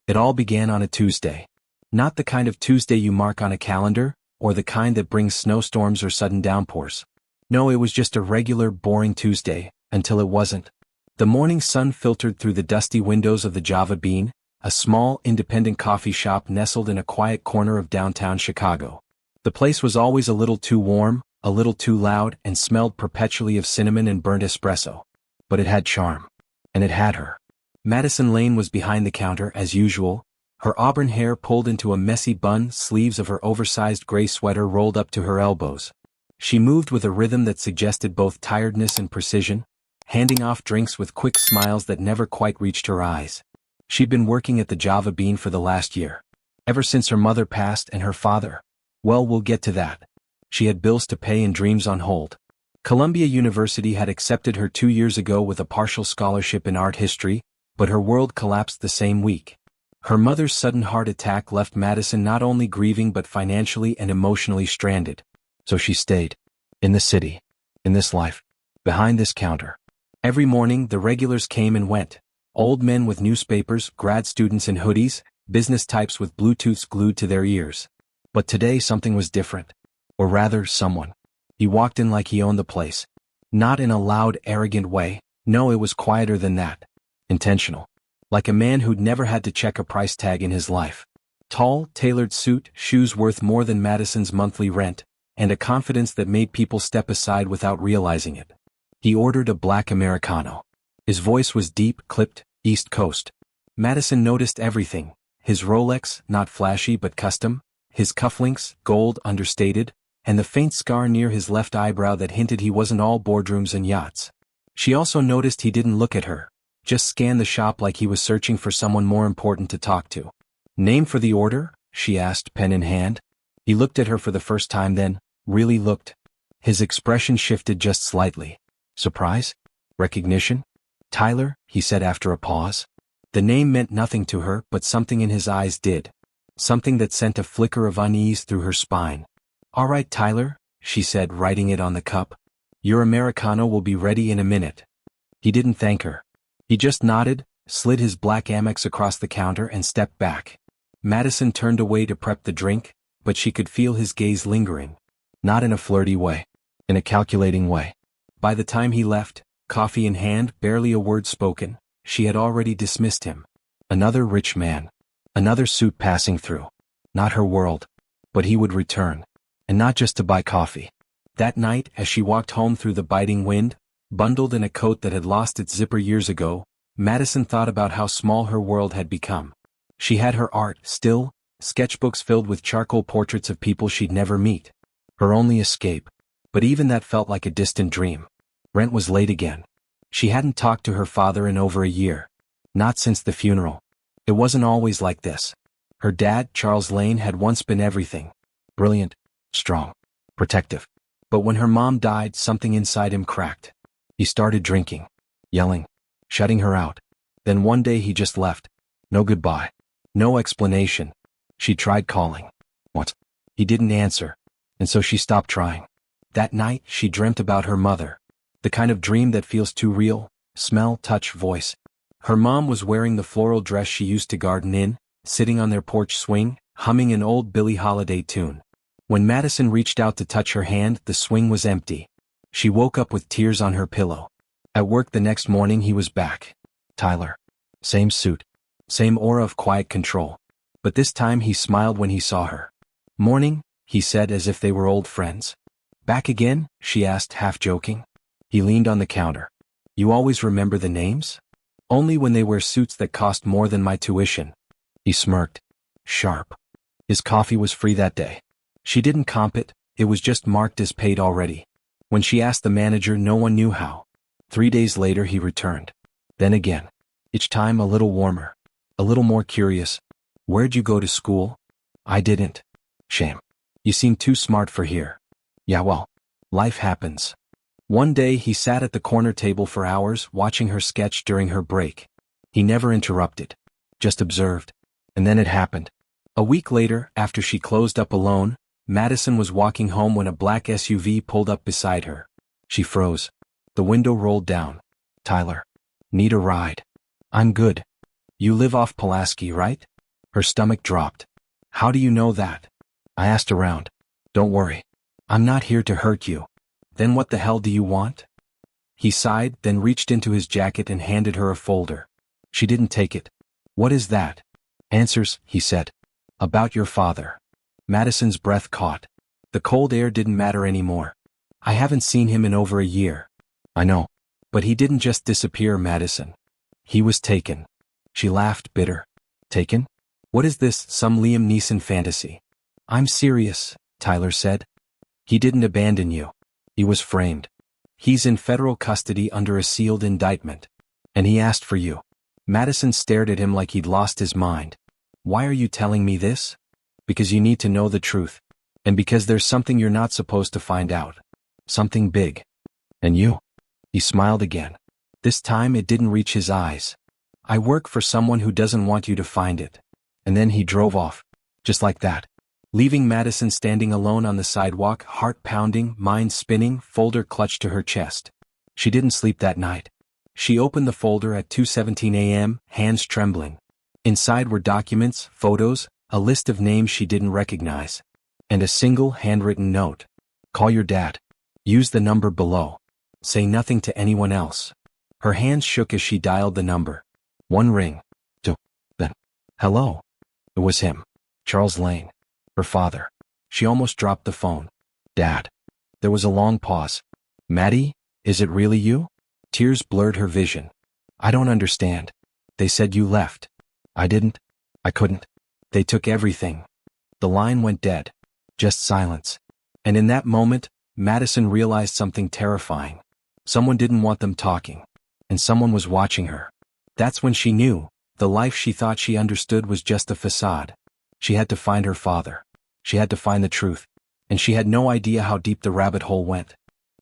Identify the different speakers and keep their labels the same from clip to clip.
Speaker 1: It all began on a Tuesday. Not the kind of Tuesday you mark on a calendar, or the kind that brings snowstorms or sudden downpours. No, it was just a regular, boring Tuesday, until it wasn't. The morning sun filtered through the dusty windows of the Java Bean, a small, independent coffee shop nestled in a quiet corner of downtown Chicago. The place was always a little too warm, a little too loud, and smelled perpetually of cinnamon and burnt espresso. But it had charm. And it had her. Madison Lane was behind the counter as usual, her auburn hair pulled into a messy bun, sleeves of her oversized gray sweater rolled up to her elbows. She moved with a rhythm that suggested both tiredness and precision, handing off drinks with quick smiles that never quite reached her eyes. She'd been working at the Java Bean for the last year. Ever since her mother passed and her father. Well, we'll get to that. She had bills to pay and dreams on hold. Columbia University had accepted her 2 years ago with a partial scholarship in art history, but her world collapsed the same week. Her mother's sudden heart attack left Madison not only grieving but financially and emotionally stranded. So she stayed. In the city. In this life. Behind this counter. Every morning the regulars came and went. Old men with newspapers, grad students in hoodies, business types with Bluetooths glued to their ears. But today something was different. Or rather, someone. He walked in like he owned the place. Not in a loud, arrogant way. No, it was quieter than that. Intentional. Like a man who'd never had to check a price tag in his life. Tall, tailored suit, shoes worth more than Madison's monthly rent, and a confidence that made people step aside without realizing it. He ordered a black Americano. His voice was deep, clipped, East Coast. Madison noticed everything. His Rolex, not flashy but custom, his cufflinks, gold, understated, and the faint scar near his left eyebrow that hinted he wasn't all boardrooms and yachts. She also noticed he didn't look at her, just scanned the shop like he was searching for someone more important to talk to. Name for the order? She asked, pen in hand. He looked at her for the first time then, really looked. His expression shifted just slightly. Surprise? Recognition? Tyler, he said after a pause. The name meant nothing to her, but something in his eyes did. Something that sent a flicker of unease through her spine. All right, Tyler, she said, writing it on the cup. Your Americano will be ready in a minute. He didn't thank her. He just nodded, slid his black Amex across the counter and stepped back. Madison turned away to prep the drink, but she could feel his gaze lingering. Not in a flirty way. In a calculating way. By the time he left, coffee in hand, barely a word spoken, she had already dismissed him. Another rich man. Another suit passing through. Not her world. But he would return. And not just to buy coffee. That night, as she walked home through the biting wind, bundled in a coat that had lost its zipper years ago, Madison thought about how small her world had become. She had her art, still, sketchbooks filled with charcoal portraits of people she'd never meet. Her only escape. But even that felt like a distant dream. Rent was late again. She hadn't talked to her father in over a year. Not since the funeral. It wasn't always like this. Her dad, Charles Lane, had once been everything. Brilliant, strong, protective. But when her mom died, something inside him cracked. He started drinking, yelling, shutting her out. Then one day he just left. No goodbye. No explanation. She tried calling. What? He didn't answer. And so she stopped trying. That night, she dreamt about her mother. The kind of dream that feels too real. Smell, touch, voice. Her mom was wearing the floral dress she used to garden in, sitting on their porch swing, humming an old Billie Holiday tune. When Madison reached out to touch her hand, the swing was empty. She woke up with tears on her pillow. At work the next morning he was back. Tyler. Same suit. Same aura of quiet control. But this time he smiled when he saw her. Morning, he said as if they were old friends. Back again? She asked, half joking. He leaned on the counter. You always remember the names? Only when they wear suits that cost more than my tuition. He smirked. Sharp. His coffee was free that day. She didn't comp it, it was just marked as paid already. When she asked the manager, no one knew how. 3 days later he returned. Then again. Each time a little warmer. A little more curious. Where'd you go to school? I didn't. Shame. You seem too smart for here. Yeah, well, life happens. One day he sat at the corner table for hours watching her sketch during her break. He never interrupted. Just observed. And then it happened. A week later, after she closed up alone, Madison was walking home when a black SUV pulled up beside her. She froze. The window rolled down. Tyler. Need a ride? I'm good. You live off Pulaski, right? Her stomach dropped. How do you know that? I asked around. Don't worry. I'm not here to hurt you. Then what the hell do you want? He sighed, then reached into his jacket and handed her a folder. She didn't take it. What is that? Answers, he said. About your father. Madison's breath caught. The cold air didn't matter anymore. I haven't seen him in over a year. I know. But he didn't just disappear, Madison. He was taken. She laughed, bitter. Taken? What is this, some Liam Neeson fantasy? I'm serious, Tyler said. He didn't abandon you. He was framed. He's in federal custody under a sealed indictment. And he asked for you. Madison stared at him like he'd lost his mind. Why are you telling me this? Because you need to know the truth. And because there's something you're not supposed to find out. Something big. And you? He smiled again. This time it didn't reach his eyes. I work for someone who doesn't want you to find it. And then he drove off. Just like that. Leaving Madison standing alone on the sidewalk, heart pounding, mind spinning, folder clutched to her chest. She didn't sleep that night. She opened the folder at 2:17 a.m., hands trembling. Inside were documents, photos, a list of names she didn't recognize. And a single handwritten note. Call your dad. Use the number below. Say nothing to anyone else. Her hands shook as she dialed the number. One ring. Two. Then. Hello. It was him. Charles Lane. Her father. She almost dropped the phone. Dad. There was a long pause. Maddie, is it really you? Tears blurred her vision. I don't understand. They said you left. I didn't. I couldn't. They took everything. The line went dead. Just silence. And in that moment, Madison realized something terrifying. Someone didn't want them talking. And someone was watching her. That's when she knew, the life she thought she understood was just a facade. She had to find her father. She had to find the truth. And she had no idea how deep the rabbit hole went.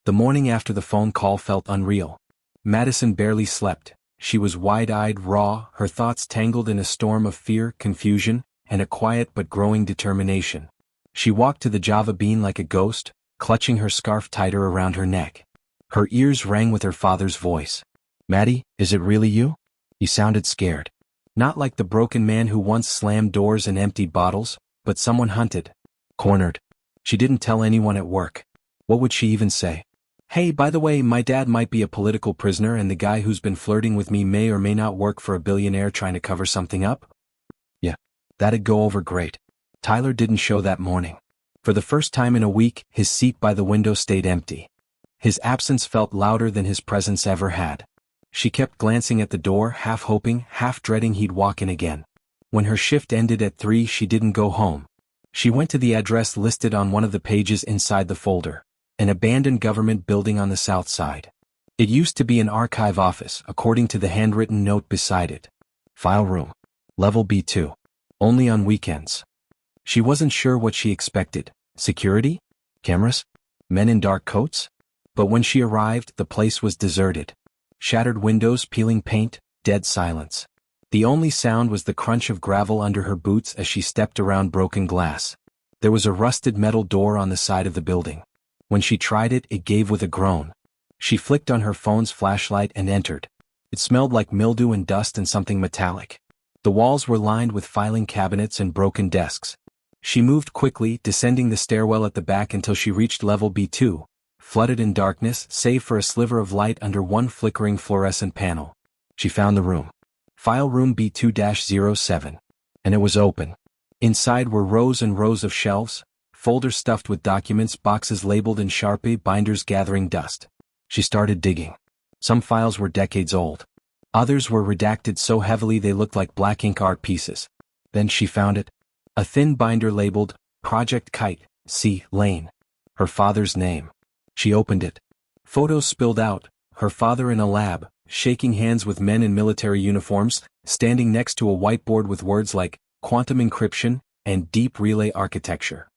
Speaker 1: The morning after the phone call felt unreal. Madison barely slept. She was wide-eyed, raw, her thoughts tangled in a storm of fear, confusion, and a quiet but growing determination. She walked to the Java Bean like a ghost, clutching her scarf tighter around her neck. Her ears rang with her father's voice. Maddie, is it really you? He sounded scared. Not like the broken man who once slammed doors and emptied bottles, but someone hunted. Cornered. She didn't tell anyone at work. What would she even say? Hey, by the way, my dad might be a political prisoner and the guy who's been flirting with me may or may not work for a billionaire trying to cover something up? Yeah, that'd go over great. Tyler didn't show that morning. For the first time in a week, his seat by the window stayed empty. His absence felt louder than his presence ever had. She kept glancing at the door, half hoping, half dreading he'd walk in again. When her shift ended at 3, she didn't go home. She went to the address listed on one of the pages inside the folder. An abandoned government building on the south side. It used to be an archive office, according to the handwritten note beside it. File room. Level B2. Only on weekends. She wasn't sure what she expected. Security? Cameras? Men in dark coats? But when she arrived, the place was deserted. Shattered windows, peeling paint, dead silence. The only sound was the crunch of gravel under her boots as she stepped around broken glass. There was a rusted metal door on the side of the building. When she tried it, it gave with a groan. She flicked on her phone's flashlight and entered. It smelled like mildew and dust and something metallic. The walls were lined with filing cabinets and broken desks. She moved quickly, descending the stairwell at the back until she reached level B2, flooded in darkness save for a sliver of light under one flickering fluorescent panel. She found the room. File room B2-07. And it was open. Inside were rows and rows of shelves, folders stuffed with documents, boxes labeled in Sharpie, binders gathering dust. She started digging. Some files were decades old. Others were redacted so heavily they looked like black ink art pieces. Then she found it. A thin binder labeled, Project Kite, C. Lane. Her father's name. She opened it. Photos spilled out, her father in a lab, shaking hands with men in military uniforms, standing next to a whiteboard with words like, quantum encryption, and deep relay architecture.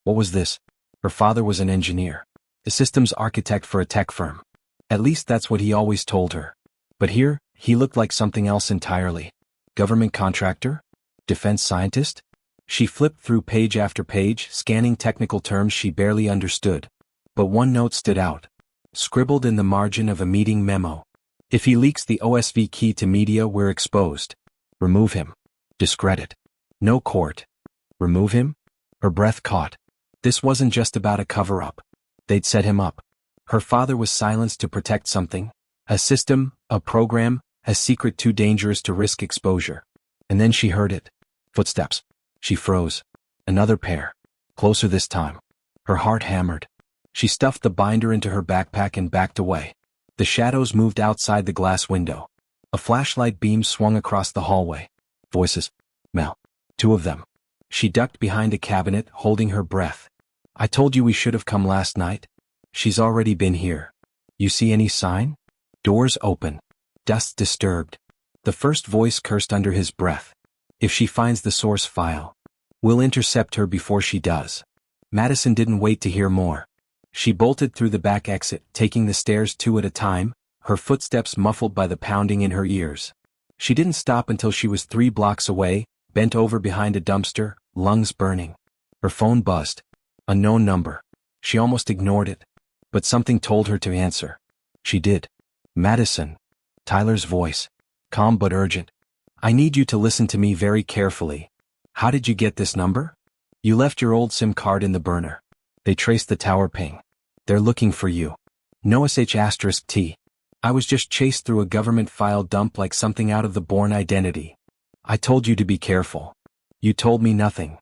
Speaker 1: What was this? Her father was an engineer. A systems architect for a tech firm. At least that's what he always told her. But here, he looked like something else entirely. Government contractor? Defense scientist? She flipped through page after page, scanning technical terms she barely understood. But one note stood out. Scribbled in the margin of a meeting memo. If he leaks the OSV key to media, we're exposed. Remove him. Discredit. No court. Remove him? Her breath caught. This wasn't just about a cover-up. They'd set him up. Her father was silenced to protect something. A system, a program, a secret too dangerous to risk exposure. And then she heard it. Footsteps. She froze. Another pair. Closer this time. Her heart hammered. She stuffed the binder into her backpack and backed away. The shadows moved outside the glass window. A flashlight beam swung across the hallway. Voices. Mel. 2 of them. She ducked behind a cabinet, holding her breath. I told you we should have come last night. She's already been here. You see any sign? Doors open. Dust disturbed. The first voice cursed under his breath. If she finds the source file, we'll intercept her before she does. Madison didn't wait to hear more. She bolted through the back exit, taking the stairs 2 at a time, her footsteps muffled by the pounding in her ears. She didn't stop until she was 3 blocks away, bent over behind a dumpster, lungs burning. Her phone buzzed. Unknown number. She almost ignored it. But something told her to answer. She did. Madison. Tyler's voice. Calm but urgent. I need you to listen to me very carefully. How did you get this number? You left your old SIM card in the burner. They traced the tower ping. They're looking for you. No **T. I was just chased through a government file dump like something out of the Bourne Identity. I told you to be careful. You told me nothing.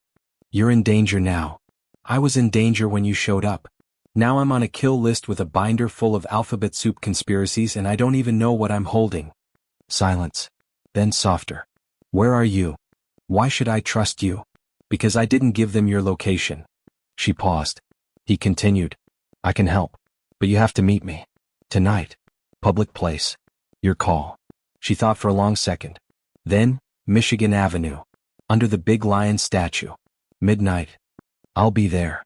Speaker 1: You're in danger now. I was in danger when you showed up. Now I'm on a kill list with a binder full of alphabet soup conspiracies and I don't even know what I'm holding. Silence. Then softer. Where are you? Why should I trust you? Because I didn't give them your location. She paused. He continued. I can help. But you have to meet me. Tonight. Public place. Your call. She thought for a long second. Then, Michigan Avenue. Under the big lion statue. Midnight. I'll be there.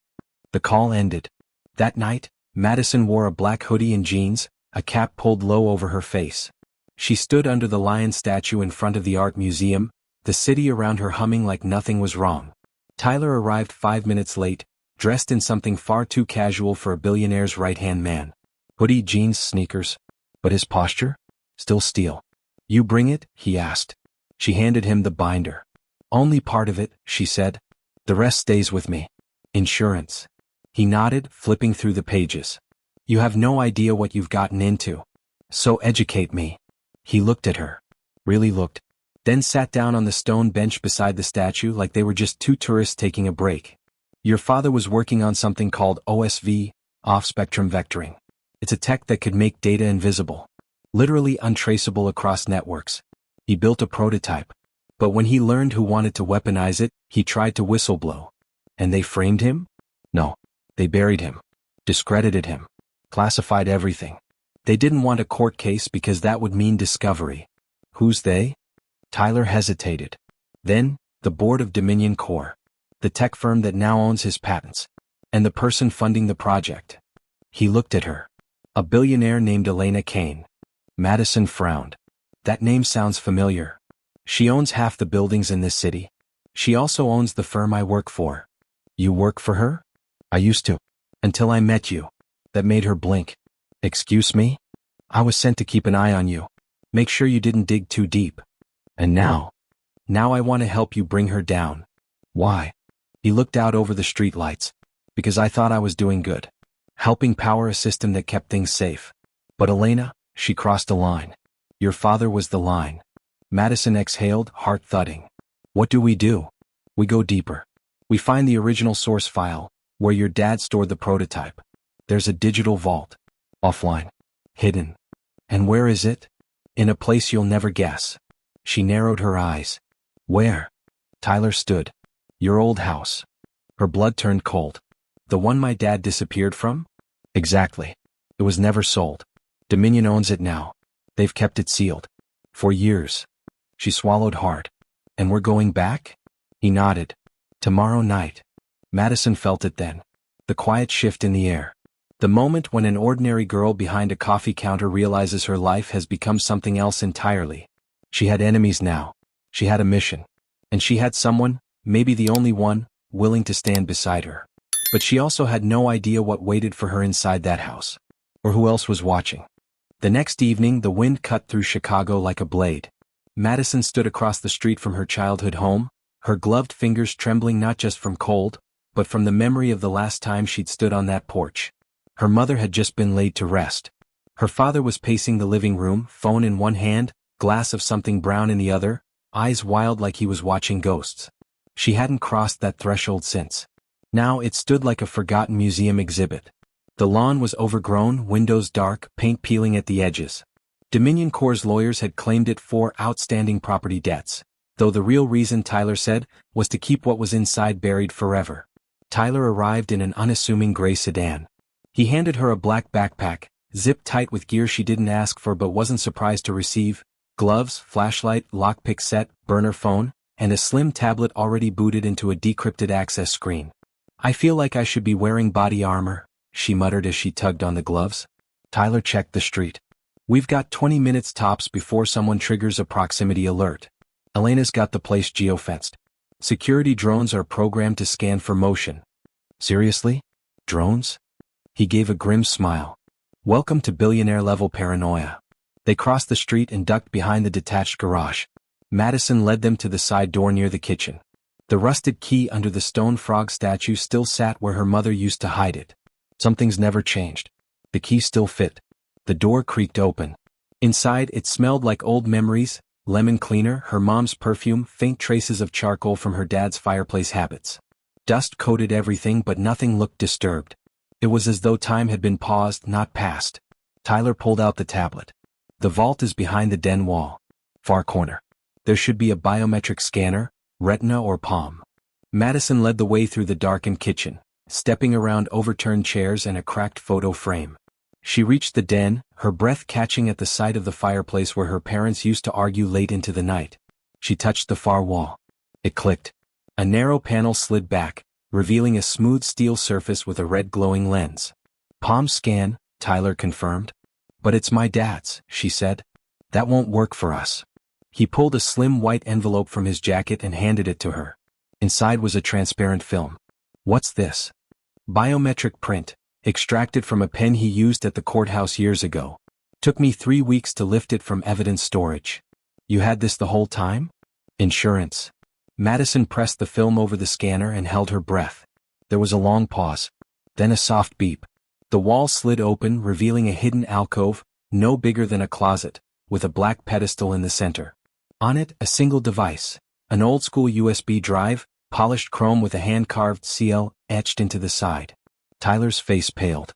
Speaker 1: The call ended. That night, Madison wore a black hoodie and jeans, a cap pulled low over her face. She stood under the lion statue in front of the art museum, the city around her humming like nothing was wrong. Tyler arrived 5 minutes late, dressed in something far too casual for a billionaire's right-hand man. Hoodie, jeans, sneakers. But his posture? Still steel. You bring it? He asked. She handed him the binder. Only part of it, she said. The rest stays with me. Insurance. He nodded, flipping through the pages. You have no idea what you've gotten into. So educate me. He looked at her. Really looked. Then sat down on the stone bench beside the statue like they were just 2 tourists taking a break. Your father was working on something called OSV, off-spectrum vectoring. It's a tech that could make data invisible. Literally untraceable across networks. He built a prototype. But when he learned who wanted to weaponize it, he tried to whistleblow. And they framed him? No. They buried him. Discredited him. Classified everything. They didn't want a court case because that would mean discovery. Who's they? Tyler hesitated. Then, the board of Dominion Core. The tech firm that now owns his patents. And the person funding the project. He looked at her. A billionaire named Elena Kane. Madison frowned. That name sounds familiar. She owns half the buildings in this city. She also owns the firm I work for. You work for her? I used to. Until I met you. That made her blink. Excuse me? I was sent to keep an eye on you. Make sure you didn't dig too deep. And now? Now I want to help you bring her down. Why? He looked out over the streetlights. Because I thought I was doing good. Helping power a system that kept things safe. But Elena, she crossed a line. Your father was the line. Madison exhaled, heart thudding. What do? We go deeper. We find the original source file, where your dad stored the prototype. There's a digital vault. Offline. Hidden. And where is it? In a place you'll never guess. She narrowed her eyes. Where? Tyler stood. Your old house. Her blood turned cold. The one my dad disappeared from? Exactly. It was never sold. Dominion owns it now. They've kept it sealed. For years. She swallowed hard. And we're going back? He nodded. Tomorrow night. Madison felt it then. The quiet shift in the air. The moment when an ordinary girl behind a coffee counter realizes her life has become something else entirely. She had enemies now. She had a mission. And she had someone, maybe the only one, willing to stand beside her. But she also had no idea what waited for her inside that house. Or who else was watching. The next evening, the wind cut through Chicago like a blade. Madison stood across the street from her childhood home, her gloved fingers trembling not just from cold, but from the memory of the last time she'd stood on that porch. Her mother had just been laid to rest. Her father was pacing the living room, phone in one hand, glass of something brown in the other, eyes wild like he was watching ghosts. She hadn't crossed that threshold since. Now it stood like a forgotten museum exhibit. The lawn was overgrown, windows dark, paint peeling at the edges. Dominion Corps' lawyers had claimed it for outstanding property debts, though the real reason, Tyler said, was to keep what was inside buried forever. Tyler arrived in an unassuming gray sedan. He handed her a black backpack, zipped tight with gear she didn't ask for but wasn't surprised to receive: gloves, flashlight, lockpick set, burner phone, and a slim tablet already booted into a decrypted access screen. "I feel like I should be wearing body armor," she muttered as she tugged on the gloves. Tyler checked the street. "We've got 20 minutes tops before someone triggers a proximity alert. Elena's got the place geofenced. Security drones are programmed to scan for motion." "Seriously? Drones?" He gave a grim smile. "Welcome to billionaire-level paranoia." They crossed the street and ducked behind the detached garage. Madison led them to the side door near the kitchen. The rusted key under the stone frog statue still sat where her mother used to hide it. Something's never changed. The key still fit. The door creaked open. Inside, it smelled like old memories: lemon cleaner, her mom's perfume, faint traces of charcoal from her dad's fireplace habits. Dust coated everything, but nothing looked disturbed. It was as though time had been paused, not passed. Tyler pulled out the tablet. "The vault is behind the den wall. Far corner. There should be a biometric scanner, retina or palm." Madison led the way through the darkened kitchen, stepping around overturned chairs and a cracked photo frame. She reached the den, her breath catching at the side of the fireplace where her parents used to argue late into the night. She touched the far wall. It clicked. A narrow panel slid back, revealing a smooth steel surface with a red glowing lens. "Palm scan," Tyler confirmed. "But it's my dad's," she said. "That won't work for us." He pulled a slim white envelope from his jacket and handed it to her. Inside was a transparent film. "What's this?" "Biometric print, extracted from a pen he used at the courthouse years ago. Took me 3 weeks to lift it from evidence storage." "You had this the whole time?" "Insurance." Madison pressed the film over the scanner and held her breath. There was a long pause. Then a soft beep. The wall slid open, revealing a hidden alcove, no bigger than a closet, with a black pedestal in the center. On it, a single device, an old-school USB drive, polished chrome with a hand-carved CL etched into the side. Tyler's face paled.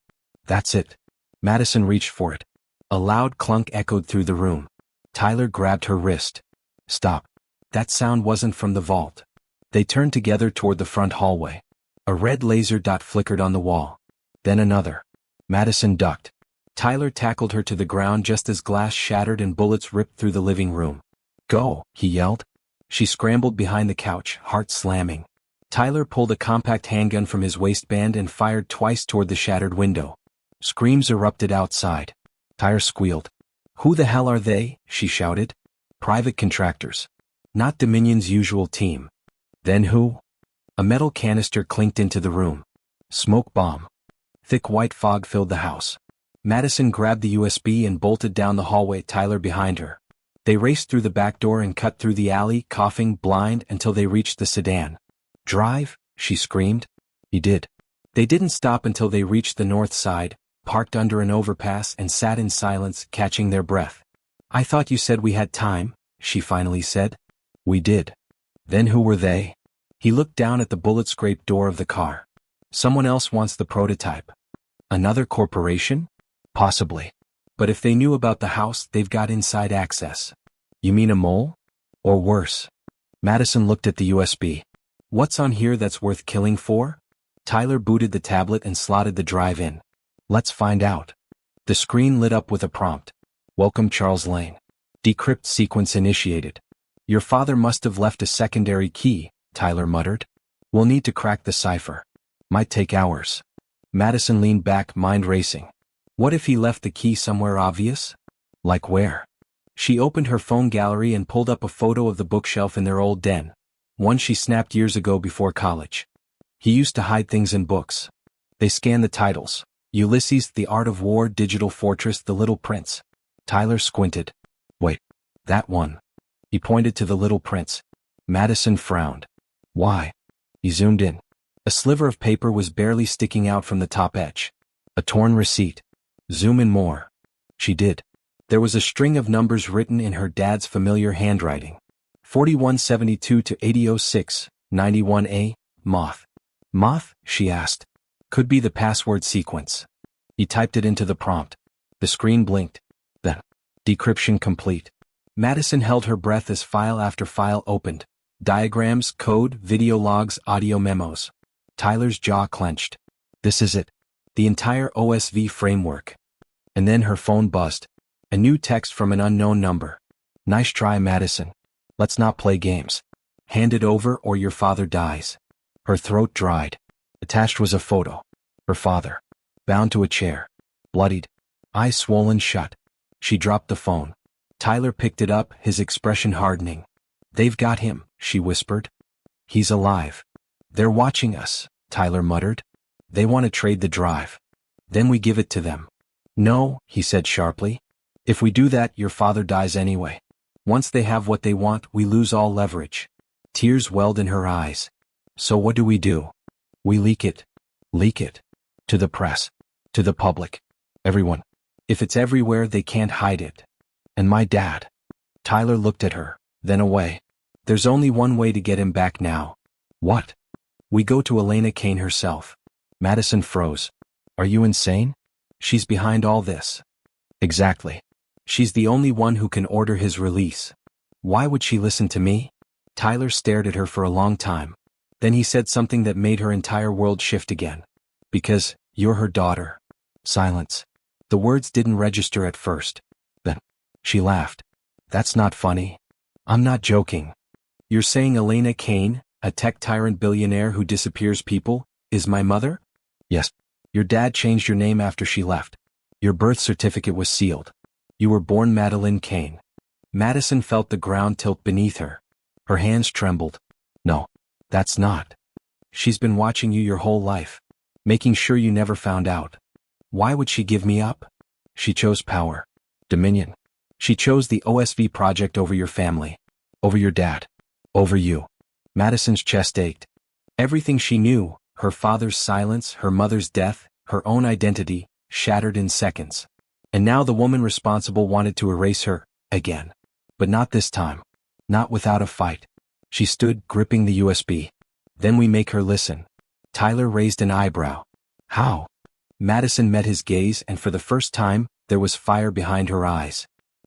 Speaker 1: "That's it." Madison reached for it. A loud clunk echoed through the room. Tyler grabbed her wrist. "Stop." That sound wasn't from the vault. They turned together toward the front hallway. A red laser dot flickered on the wall. Then another. Madison ducked. Tyler tackled her to the ground just as glass shattered and bullets ripped through the living room. "Go," he yelled. She scrambled behind the couch, heart slamming. Tyler pulled a compact handgun from his waistband and fired twice toward the shattered window. Screams erupted outside. Tyler squealed. "Who the hell are they?" she shouted. "Private contractors. Not Dominion's usual team." "Then who?" A metal canister clinked into the room. Smoke bomb. Thick white fog filled the house. Madison grabbed the USB and bolted down the hallway, Tyler behind her. They raced through the back door and cut through the alley, coughing, blind, until they reached the sedan. "Drive," she screamed. He did. They didn't stop until they reached the north side, parked under an overpass and sat in silence, catching their breath. "I thought you said we had time," she finally said. "We did." "Then who were they?" He looked down at the bullet-scraped door of the car. "Someone else wants the prototype." "Another corporation?" "Possibly. But if they knew about the house, they've got inside access." "You mean a mole? Or worse?" Madison looked at the USB. "What's on here that's worth killing for?" Tyler booted the tablet and slotted the drive in. "Let's find out." The screen lit up with a prompt. "Welcome, Charles Lane. Decrypt sequence initiated." "Your father must have left a secondary key," Tyler muttered. "We'll need to crack the cipher. Might take hours." Madison leaned back, mind racing. What if he left the key somewhere obvious? Like where? She opened her phone gallery and pulled up a photo of the bookshelf in their old den, one she snapped years ago before college. He used to hide things in books. They scanned the titles: Ulysses, The Art of War, Digital Fortress, The Little Prince. Tyler squinted. "Wait, that one." He pointed to The Little Prince. Madison frowned. Why? He zoomed in. A sliver of paper was barely sticking out from the top edge. A torn receipt. Zoom in more. She did. There was a string of numbers written in her dad's familiar handwriting. 4172 to 8006, 91A, Moth. Moth? She asked. Could be the password sequence. He typed it into the prompt. The screen blinked. Then, decryption complete. Madison held her breath as file after file opened. Diagrams, code, video logs, audio memos. Tyler's jaw clenched. This is it. The entire OSV framework. And then her phone buzzed. A new text from an unknown number. Nice try, Madison. Let's not play games. Hand it over or your father dies. Her throat dried. Attached was a photo. Her father. Bound to a chair. Bloodied. Eyes swollen shut. She dropped the phone. Tyler picked it up, his expression hardening. They've got him, she whispered. He's alive. They're watching us, Tyler muttered. They want to trade the drive. Then we give it to them. No, he said sharply. If we do that, your father dies anyway. Once they have what they want, we lose all leverage. Tears welled in her eyes. So what do? We leak it. Leak it. To the press. To the public. Everyone. If it's everywhere, they can't hide it. And my dad. Tyler looked at her, then away. There's only one way to get him back now. What? We go to Elena Kane herself. Madison froze. Are you insane? She's behind all this. Exactly. She's the only one who can order his release. Why would she listen to me? Tyler stared at her for a long time. Then he said something that made her entire world shift again. Because, you're her daughter. Silence. The words didn't register at first. Then, she laughed. That's not funny. I'm not joking. You're saying Elena Kane, a tech tyrant billionaire who disappears people, is my mother? Yes. Your dad changed your name after she left. Your birth certificate was sealed. You were born Madeleine Kane. Madison felt the ground tilt beneath her. Her hands trembled. No, that's not. She's been watching you your whole life. Making sure you never found out. Why would she give me up? She chose power. Dominion. She chose the OSV project over your family. Over your dad. Over you. Madison's chest ached. Everything she knew, her father's silence, her mother's death, her own identity, shattered in seconds. And now the woman responsible wanted to erase her, again. But not this time. Not without a fight. She stood, gripping the USB. Then we make her listen. Tyler raised an eyebrow. How? Madison met his gaze, and for the first time, there was fire behind her eyes.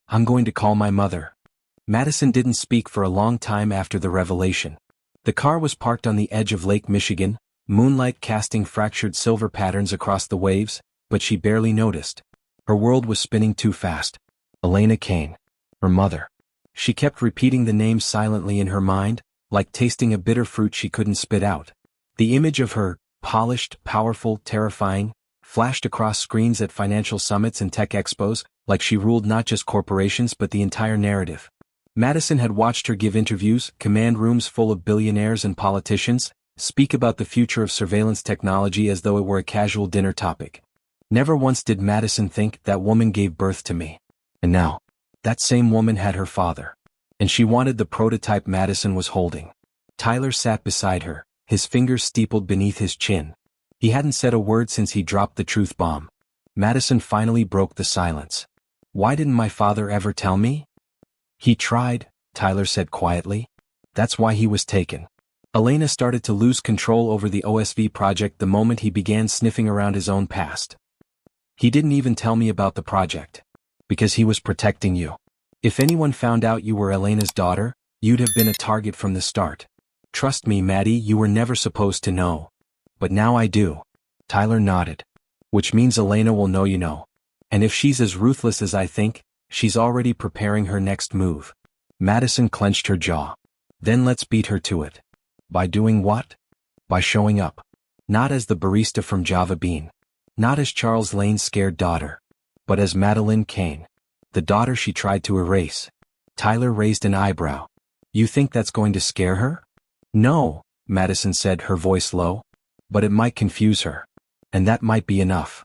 Speaker 1: I'm going to call my mother. Madison didn't speak for a long time after the revelation. The car was parked on the edge of Lake Michigan, moonlight casting fractured silver patterns across the waves, but she barely noticed. Her world was spinning too fast. Elena Kane. Her mother. She kept repeating the name silently in her mind, like tasting a bitter fruit she couldn't spit out. The image of her, polished, powerful, terrifying, flashed across screens at financial summits and tech expos, like she ruled not just corporations but the entire narrative. Madison had watched her give interviews, command rooms full of billionaires and politicians, speak about the future of surveillance technology as though it were a casual dinner topic. Never once did Madison think, that woman gave birth to me. And now, that same woman had her father. And she wanted the prototype Madison was holding. Tyler sat beside her, his fingers steepled beneath his chin. He hadn't said a word since he dropped the truth bomb. Madison finally broke the silence. Why didn't my father ever tell me? He tried, Tyler said quietly. That's why he was taken. Elena started to lose control over the OSV project the moment he began sniffing around his own past. He didn't even tell me about the project. Because he was protecting you. If anyone found out you were Elena's daughter, you'd have been a target from the start. Trust me, Maddie, you were never supposed to know. But now I do. Tyler nodded. Which means Elena will know you know. And if she's as ruthless as I think, she's already preparing her next move. Madison clenched her jaw. Then let's beat her to it. By doing what? By showing up. Not as the barista from Java Bean. Not as Charles Lane's scared daughter. But as Madeleine Kane. The daughter she tried to erase. Tyler raised an eyebrow. You think that's going to scare her? No, Madison said, her voice low. But it might confuse her. And that might be enough.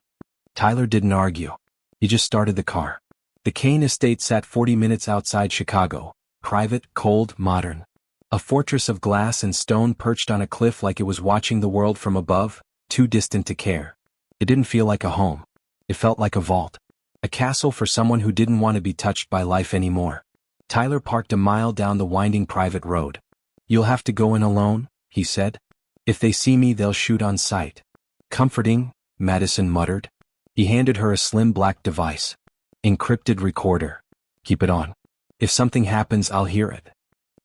Speaker 1: Tyler didn't argue. He just started the car. The Kane estate sat 40 minutes outside Chicago. Private, cold, modern. A fortress of glass and stone perched on a cliff like it was watching the world from above, too distant to care. It didn't feel like a home. It felt like a vault. A castle for someone who didn't want to be touched by life anymore. Tyler parked a mile down the winding private road. "You'll have to go in alone," he said. "If they see me, they'll shoot on sight." "Comforting," Madison muttered. He handed her a slim black device. "Encrypted recorder. Keep it on. If something happens, I'll hear it."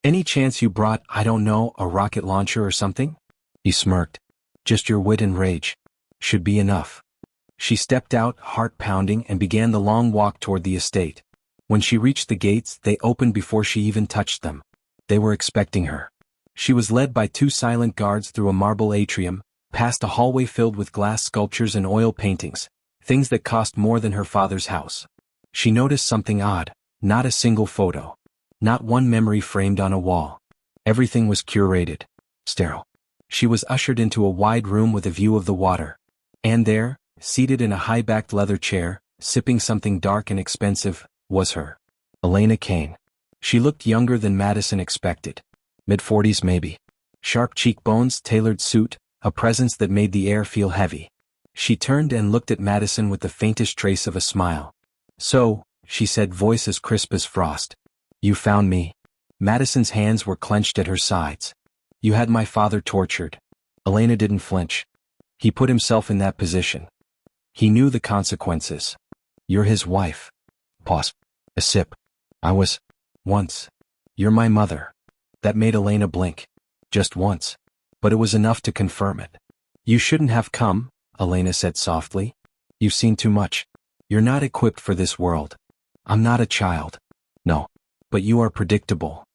Speaker 1: "Any chance you brought, I don't know, a rocket launcher or something?" He smirked. "Just your wit and rage. Should be enough." She stepped out, heart pounding, and began the long walk toward the estate. When she reached the gates, they opened before she even touched them. They were expecting her. She was led by two silent guards through a marble atrium, past a hallway filled with glass sculptures and oil paintings, things that cost more than her father's house. She noticed something odd. Not a single photo. Not one memory framed on a wall. Everything was curated. Sterile. She was ushered into a wide room with a view of the water. And there, seated in a high-backed leather chair, sipping something dark and expensive, was her. Elena Kane. She looked younger than Madison expected. Mid-40s maybe. Sharp cheekbones, tailored suit, a presence that made the air feel heavy. She turned and looked at Madison with the faintest trace of a smile. "So," she said, voice as crisp as frost. "You found me." Madison's hands were clenched at her sides. "You had my father tortured." Elena didn't flinch. He put himself in that position. He knew the consequences. "You're his wife." Pause. A sip. "I was. Once. You're my mother." That made Elena blink. Just once. But it was enough to confirm it. "You shouldn't have come," Elena said softly. "You've seen too much. You're not equipped for this world." "I'm not a child." "No. But you are predictable."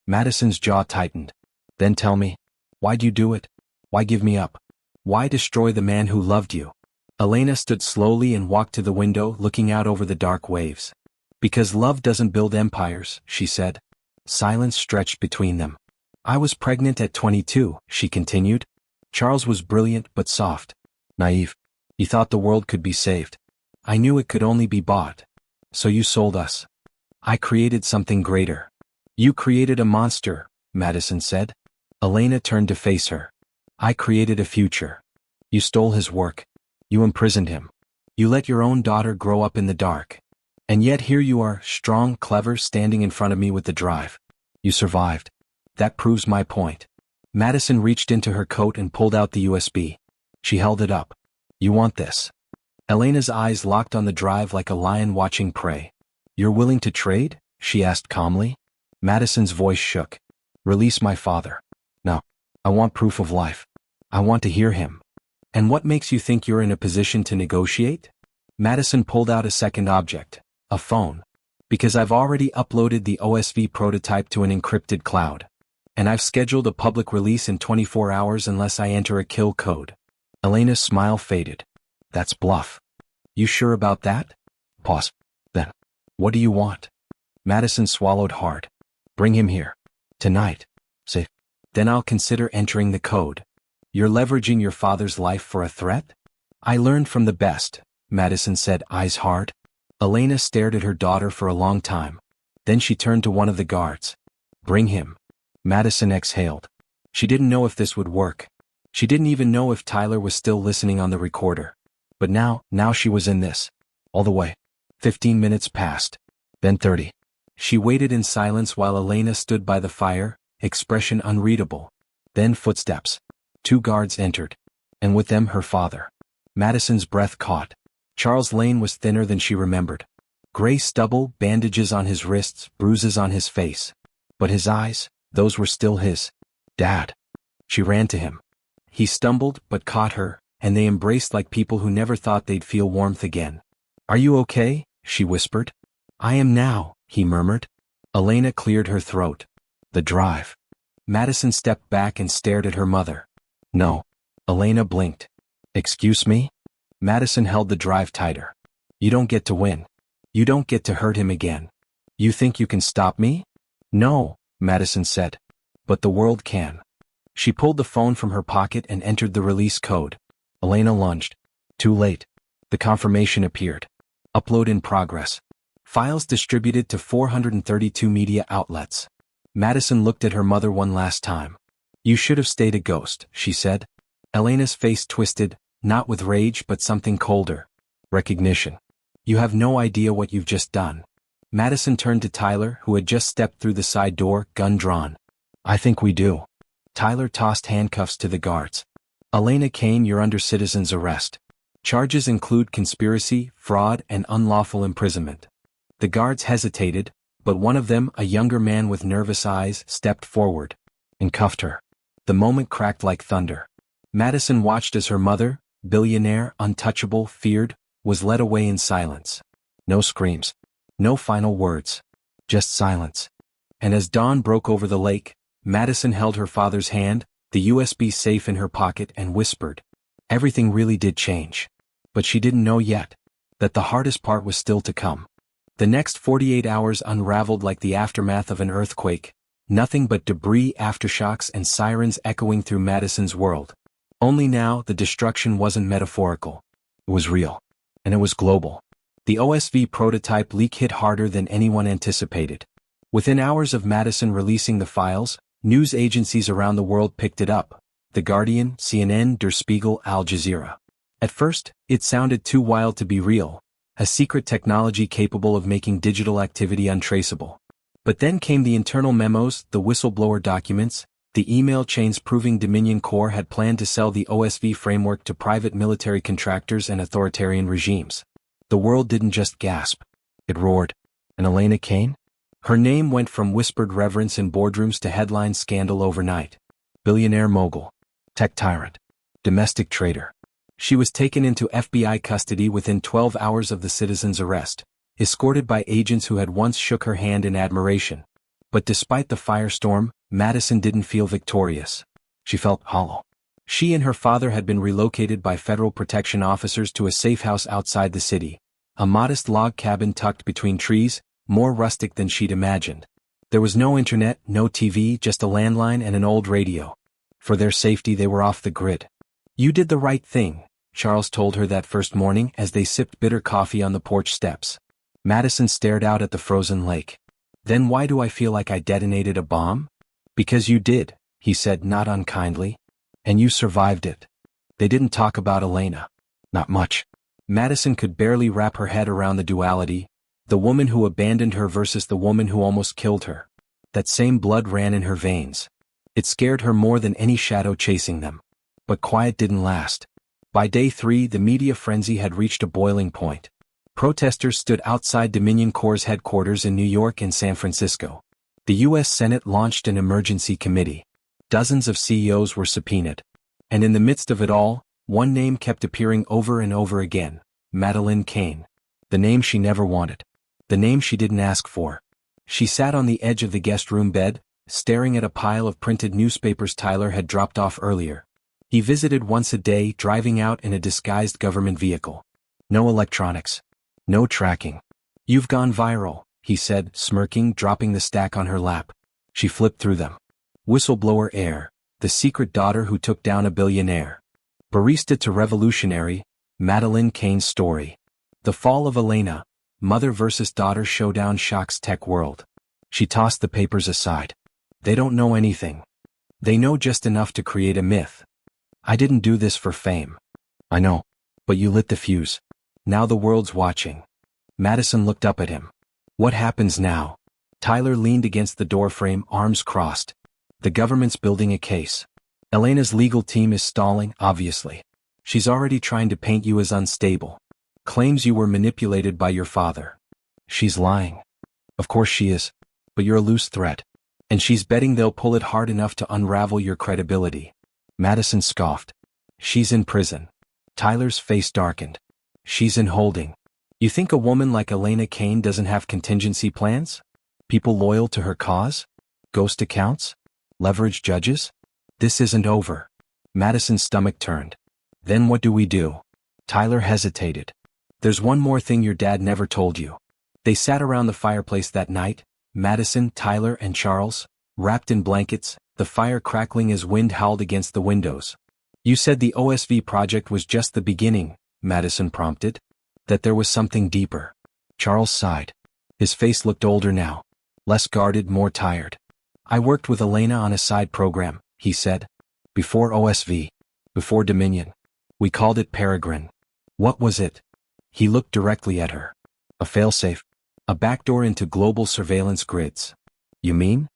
Speaker 1: Madison's jaw tightened. "Then tell me, why'd you do it? Why give me up? Why destroy the man who loved you?" Elena stood slowly and walked to the window, looking out over the dark waves. "Because love doesn't build empires," she said. Silence stretched between them. "I was pregnant at 22, she continued. "Charles was brilliant but soft. Naive. He thought the world could be saved. I knew it could only be bought. So you sold us. I created something greater." "You created a monster," Madison said. Elena turned to face her. "I created a future. You stole his work. You imprisoned him. You let your own daughter grow up in the dark. And yet here you are, strong, clever, standing in front of me with the drive. You survived. That proves my point." Madison reached into her coat and pulled out the USB. She held it up. "You want this?" Elena's eyes locked on the drive like a lion watching prey. "You're willing to trade?" she asked calmly. Madison's voice shook. "Release my father." "No. I want proof of life. I want to hear him." "And what makes you think you're in a position to negotiate?" Madison pulled out a second object. A phone. "Because I've already uploaded the OSV prototype to an encrypted cloud. And I've scheduled a public release in 24 hours unless I enter a kill code." Elena's smile faded. "That's bluff." "You sure about that?" Pause. "Then, what do you want?" Madison swallowed hard. "Bring him here. Tonight. Say. Then I'll consider entering the code." "You're leveraging your father's life for a threat?" "I learned from the best," Madison said, eyes hard. Elena stared at her daughter for a long time. Then she turned to one of the guards. "Bring him." Madison exhaled. She didn't know if this would work. She didn't even know if Tyler was still listening on the recorder. But now she was in this. All the way. 15 minutes passed. Then 30. She waited in silence while Elena stood by the fire, expression unreadable. Then footsteps. 2 guards entered. And with them her father. Madison's breath caught. Charles Lane was thinner than she remembered. Gray stubble, bandages on his wrists, bruises on his face. But his eyes, those were still his. "Dad." She ran to him. He stumbled, but caught her, and they embraced like people who never thought they'd feel warmth again. "Are you okay?" she whispered. "I am now," he murmured. Elena cleared her throat. "The drive." Madison stepped back and stared at her mother. "No." Elena blinked. "Excuse me?" Madison held the drive tighter. "You don't get to win. You don't get to hurt him again. You think you can stop me?" "No," Madison said. "But the world can." She pulled the phone from her pocket and entered the release code. Elena lunged. Too late. The confirmation appeared. Upload in progress. Files distributed to 432 media outlets. Madison looked at her mother one last time. You should have stayed a ghost, she said. Elena's face twisted, not with rage but something colder. Recognition. You have no idea what you've just done. Madison turned to Tyler, who had just stepped through the side door, gun drawn. I think we do. Tyler tossed handcuffs to the guards. Elena Kane, you're under citizen's arrest. Charges include conspiracy, fraud, and unlawful imprisonment. The guards hesitated, but one of them, a younger man with nervous eyes, stepped forward and cuffed her. The moment cracked like thunder. Madison watched as her mother, billionaire, untouchable, feared, was led away in silence. No screams. No final words. Just silence. And as dawn broke over the lake, Madison held her father's hand, the USB safe in her pocket, and whispered. Everything really did change. But she didn't know yet that the hardest part was still to come. The next 48 hours unraveled like the aftermath of an earthquake, nothing but debris, aftershocks, and sirens echoing through Madison's world. Only now the destruction wasn't metaphorical. It was real. And it was global. The OSV prototype leak hit harder than anyone anticipated. Within hours of Madison releasing the files, news agencies around the world picked it up. The Guardian, CNN, Der Spiegel, Al Jazeera. At first, it sounded too wild to be real, a secret technology capable of making digital activity untraceable. But then came the internal memos, the whistleblower documents, the email chains proving Dominion Corps had planned to sell the OSV framework to private military contractors and authoritarian regimes. The world didn't just gasp. It roared. And Elena Kane? Her name went from whispered reverence in boardrooms to headline scandal overnight. Billionaire mogul. Tech tyrant. Domestic traitor. She was taken into FBI custody within 12 hours of the citizen's arrest, escorted by agents who had once shook her hand in admiration. But despite the firestorm, Madison didn't feel victorious. She felt hollow. She and her father had been relocated by federal protection officers to a safe house outside the city, a modest log cabin tucked between trees, more rustic than she'd imagined. There was no internet, no TV, just a landline and an old radio. For their safety they were off the grid. You did the right thing, Charles told her that first morning as they sipped bitter coffee on the porch steps. Madison stared out at the frozen lake. Then why do I feel like I detonated a bomb? Because you did, he said not unkindly. And you survived it. They didn't talk about Elena. Not much. Madison could barely wrap her head around the duality, the woman who abandoned her versus the woman who almost killed her. That same blood ran in her veins. It scared her more than any shadow chasing them. But quiet didn't last. By day 3, the media frenzy had reached a boiling point. Protesters stood outside Dominion Corps' headquarters in New York and San Francisco. The U.S. Senate launched an emergency committee. Dozens of CEOs were subpoenaed. And in the midst of it all, one name kept appearing over and over again. Madeleine Kane. The name she never wanted. The name she didn't ask for. She sat on the edge of the guest room bed, staring at a pile of printed newspapers Tyler had dropped off earlier. He visited once a day, driving out in a disguised government vehicle. No electronics. No tracking. You've gone viral, he said, smirking, dropping the stack on her lap. She flipped through them. Whistleblower heir, the secret daughter who took down a billionaire. Barista to revolutionary, Madeleine Kane's story. The fall of Elena, mother versus daughter showdown shocks tech world. She tossed the papers aside. They don't know anything. They know just enough to create a myth. I didn't do this for fame. I know. But you lit the fuse. Now the world's watching. Madison looked up at him. What happens now? Tyler leaned against the doorframe, arms crossed. The government's building a case. Elena's legal team is stalling, obviously. She's already trying to paint you as unstable. Claims you were manipulated by your father. She's lying. Of course she is. But you're a loose threat. And she's betting they'll pull it hard enough to unravel your credibility. Madison scoffed. She's in prison. Tyler's face darkened. She's in holding. You think a woman like Elena Kane doesn't have contingency plans? People loyal to her cause? Ghost accounts? Leverage judges? This isn't over. Madison's stomach turned. Then what do we do? Tyler hesitated. There's one more thing your dad never told you. They sat around the fireplace that night, Madison, Tyler, and Charles, wrapped in blankets, the fire crackling as wind howled against the windows. You said the OSV project was just the beginning, Madison prompted. That there was something deeper. Charles sighed. His face looked older now. Less guarded, more tired. I worked with Elena on a side program, he said. Before OSV. Before Dominion. We called it Peregrine. What was it? He looked directly at her. A failsafe. A backdoor into global surveillance grids. You mean?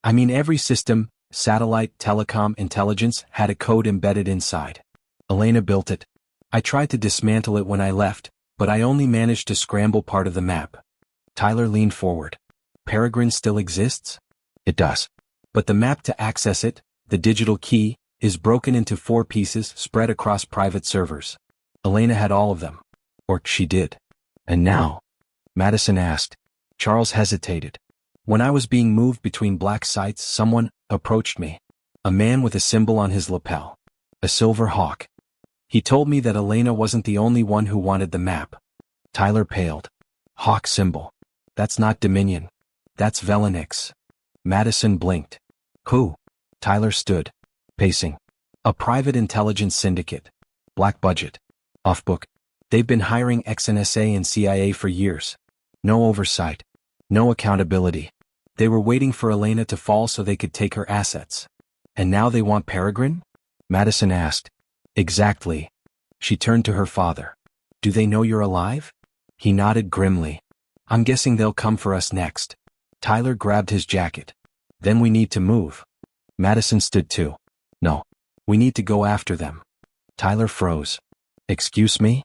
Speaker 1: I mean every system, satellite, telecom, intelligence, had a code embedded inside. Elena built it. I tried to dismantle it when I left, but I only managed to scramble part of the map. Tyler leaned forward. Peregrine still exists? It does. But the map to access it, the digital key, is broken into 4 pieces spread across private servers. Elena had all of them. Or she did. And now? Madison asked. Charles hesitated. When I was being moved between black sites, someone approached me. A man with a symbol on his lapel. A silver hawk. He told me that Elena wasn't the only one who wanted the map. Tyler paled. Hawk symbol. That's not Dominion. That's Velonix. Madison blinked. Who? Tyler stood. Pacing. A private intelligence syndicate. Black budget. Off book. They've been hiring ex-NSA and CIA for years. No oversight. No accountability. They were waiting for Elena to fall so they could take her assets. And now they want Peregrine? Madison asked. Exactly. She turned to her father. Do they know you're alive? He nodded grimly. I'm guessing they'll come for us next. Tyler grabbed his jacket. Then we need to move. Madison stood too. No. We need to go after them. Tyler froze. Excuse me?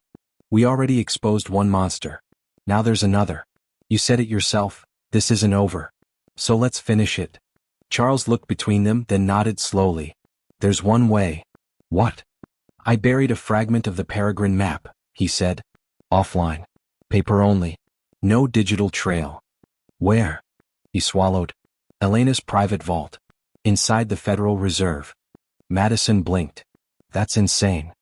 Speaker 1: We already exposed one monster. Now there's another. You said it yourself, this isn't over. So let's finish it. Charles looked between them, then nodded slowly. There's one way. What? I buried a fragment of the Peregrine map, he said. Offline. Paper only. No digital trail. Where? He swallowed. Elena's private vault. Inside the Federal Reserve. Madison blinked. That's insane.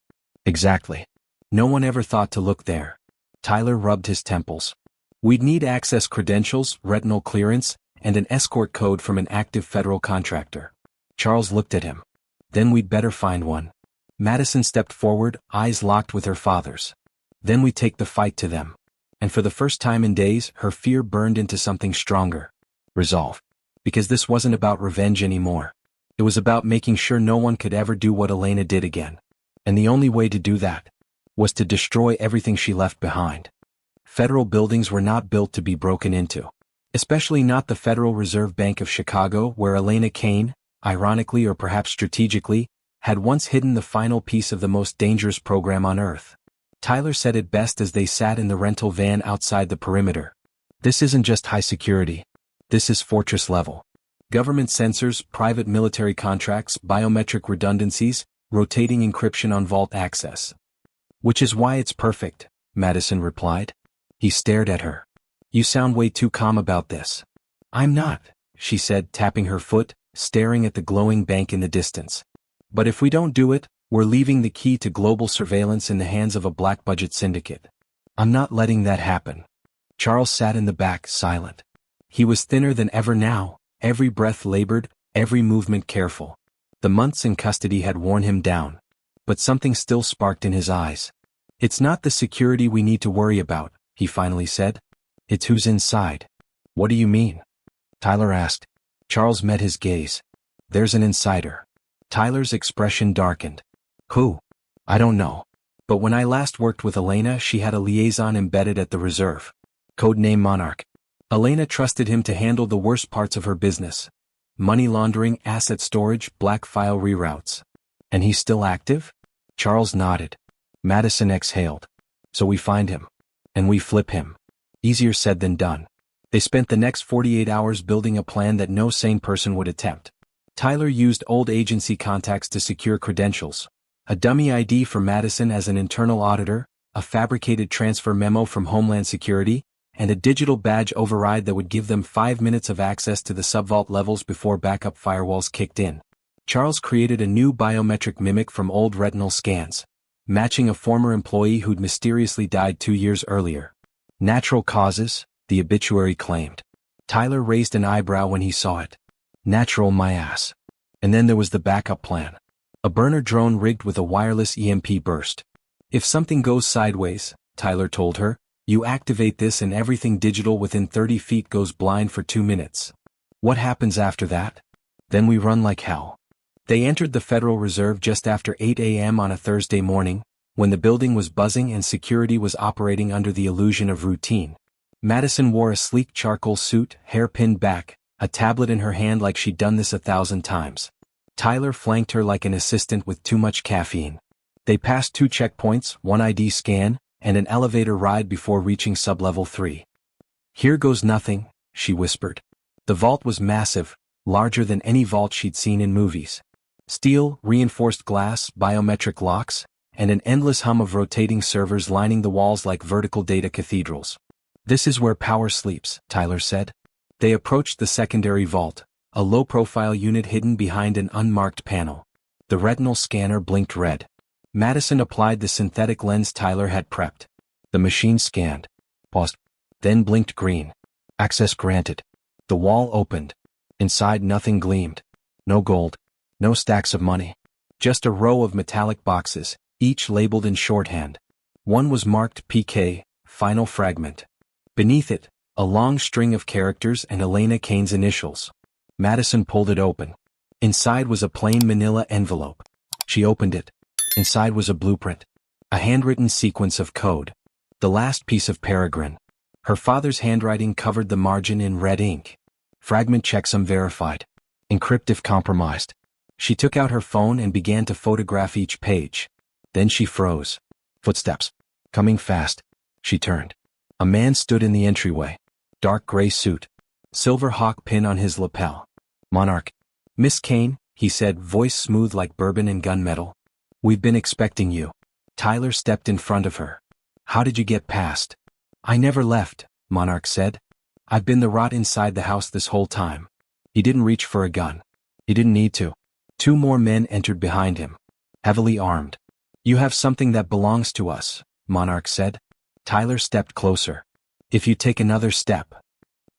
Speaker 1: Exactly. No one ever thought to look there. Tyler rubbed his temples. We'd need access credentials, retinal clearance, and an escort code from an active federal contractor. Charles looked at him. Then we'd better find one. Madison stepped forward, eyes locked with her father's. Then we take the fight to them. And for the first time in days, her fear burned into something stronger. Resolve. Because this wasn't about revenge anymore. It was about making sure no one could ever do what Elena did again. And the only way to do that was to destroy everything she left behind. Federal buildings were not built to be broken into. Especially not the Federal Reserve Bank of Chicago, where Elena Kane, ironically or perhaps strategically, had once hidden the final piece of the most dangerous program on Earth. Tyler said it best as they sat in the rental van outside the perimeter. This isn't just high security. This is fortress level. Government sensors, private military contracts, biometric redundancies, rotating encryption on vault access. Which is why it's perfect, Madison replied. He stared at her. You sound way too calm about this. I'm not, she said, tapping her foot, staring at the glowing bank in the distance. But if we don't do it, we're leaving the key to global surveillance in the hands of a black budget syndicate. I'm not letting that happen. Charles sat in the back, silent. He was thinner than ever now, every breath labored, every movement careful. The months in custody had worn him down. But something still sparked in his eyes. It's not the security we need to worry about, he finally said. It's who's inside. What do you mean? Tyler asked. Charles met his gaze. There's an insider. Tyler's expression darkened. Who? I don't know. But when I last worked with Elena, she had a liaison embedded at the reserve. Codename Monarch. Elena trusted him to handle the worst parts of her business. Money laundering, asset storage, black file reroutes. And he's still active? Charles nodded. Madison exhaled. So we find him. And we flip him. Easier said than done. They spent the next 48 hours building a plan that no sane person would attempt. Tyler used old agency contacts to secure credentials. A dummy ID for Madison as an internal auditor, a fabricated transfer memo from Homeland Security, and a digital badge override that would give them 5 minutes of access to the subvault levels before backup firewalls kicked in. Charles created a new biometric mimic from old retinal scans, matching a former employee who'd mysteriously died 2 years earlier. Natural causes, the obituary claimed. Tyler raised an eyebrow when he saw it. Natural my ass. And then there was the backup plan. A burner drone rigged with a wireless EMP burst. If something goes sideways, Tyler told her, you activate this and everything digital within 30 feet goes blind for 2 minutes. What happens after that? Then we run like hell. They entered the Federal Reserve just after 8 a.m. on a Thursday morning, when the building was buzzing and security was operating under the illusion of routine. Madison wore a sleek charcoal suit, hair pinned back, a tablet in her hand like she'd done this 1,000 times. Tyler flanked her like an assistant with too much caffeine. They passed 2 checkpoints, 1 ID scan, and an elevator ride before reaching sublevel 3. "Here goes nothing," she whispered. The vault was massive, larger than any vault she'd seen in movies. Steel, reinforced glass, biometric locks, and an endless hum of rotating servers lining the walls like vertical data cathedrals. "This is where power sleeps," Tyler said. They approached the secondary vault, a low-profile unit hidden behind an unmarked panel. The retinal scanner blinked red. Madison applied the synthetic lens Tyler had prepped. The machine scanned, paused, then blinked green. Access granted. The wall opened. Inside nothing gleamed. No gold. No stacks of money. Just a row of metallic boxes, each labeled in shorthand. One was marked PK, Final Fragment. Beneath it, a long string of characters and Elena Kane's initials. Madison pulled it open. Inside was a plain manila envelope. She opened it. Inside was a blueprint. A handwritten sequence of code. The last piece of Peregrine. Her father's handwriting covered the margin in red ink. Fragment checksum verified. Encrypt if compromised. She took out her phone and began to photograph each page. Then she froze. Footsteps. Coming fast. She turned. A man stood in the entryway. Dark gray suit. Silver hawk pin on his lapel. "Monarch." "Miss Kane," he said, voice smooth like bourbon and gunmetal. "We've been expecting you." Tyler stepped in front of her. "How did you get past?" "I never left," Monarch said. "I've been the rot inside the house this whole time." He didn't reach for a gun. He didn't need to. 2 more men entered behind him. Heavily armed. "You have something that belongs to us," Monarch said. Tyler stepped closer. "If you take another step."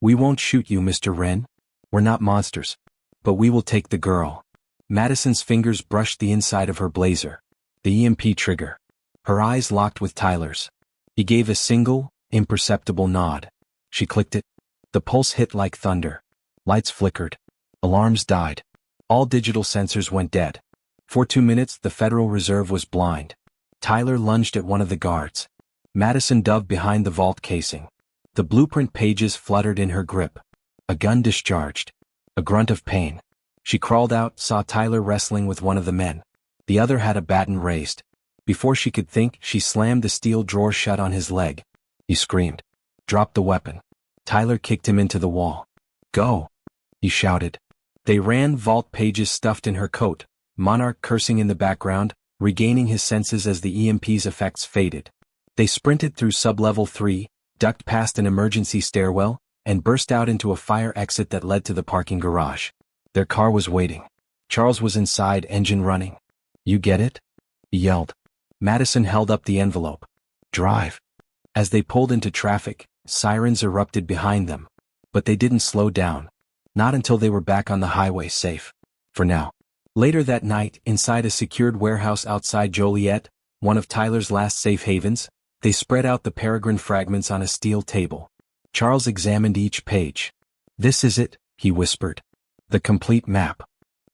Speaker 1: "We won't shoot you, Mr. Wren. We're not monsters. But we will take the girl." Madison's fingers brushed the inside of her blazer. The EMP trigger. Her eyes locked with Tyler's. He gave a single, imperceptible nod. She clicked it. The pulse hit like thunder. Lights flickered. Alarms died. All digital sensors went dead. For 2 minutes the Federal Reserve was blind. Tyler lunged at one of the guards. Madison dove behind the vault casing. The blueprint pages fluttered in her grip. A gun discharged. A grunt of pain. She crawled out, saw Tyler wrestling with one of the men. The other had a baton raised. Before she could think, she slammed the steel drawer shut on his leg. He screamed. "Drop the weapon." Tyler kicked him into the wall. "Go!" he shouted. They ran, vault pages stuffed in her coat, Monarch cursing in the background, regaining his senses as the EMP's effects faded. They sprinted through sublevel 3, ducked past an emergency stairwell, and burst out into a fire exit that led to the parking garage. Their car was waiting. Charles was inside, engine running. "You get it?" he yelled. Madison held up the envelope. "Drive." As they pulled into traffic, sirens erupted behind them. But they didn't slow down. Not until they were back on the highway, safe. For now. Later that night, inside a secured warehouse outside Joliet, one of Tyler's last safe havens, they spread out the Peregrine fragments on a steel table. Charles examined each page. "This is it," he whispered. "The complete map."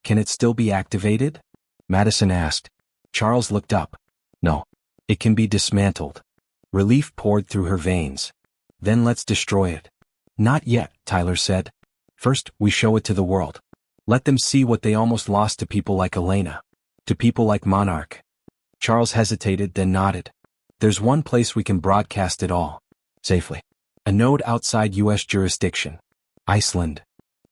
Speaker 1: "Can it still be activated?" Madison asked. Charles looked up. "No. It can be dismantled." Relief poured through her veins. "Then let's destroy it." "Not yet," Tyler said. "First, we show it to the world. Let them see what they almost lost to people like Elena. To people like Monarch." Charles hesitated, then nodded. "There's one place we can broadcast it all. Safely. A node outside U.S. jurisdiction. Iceland."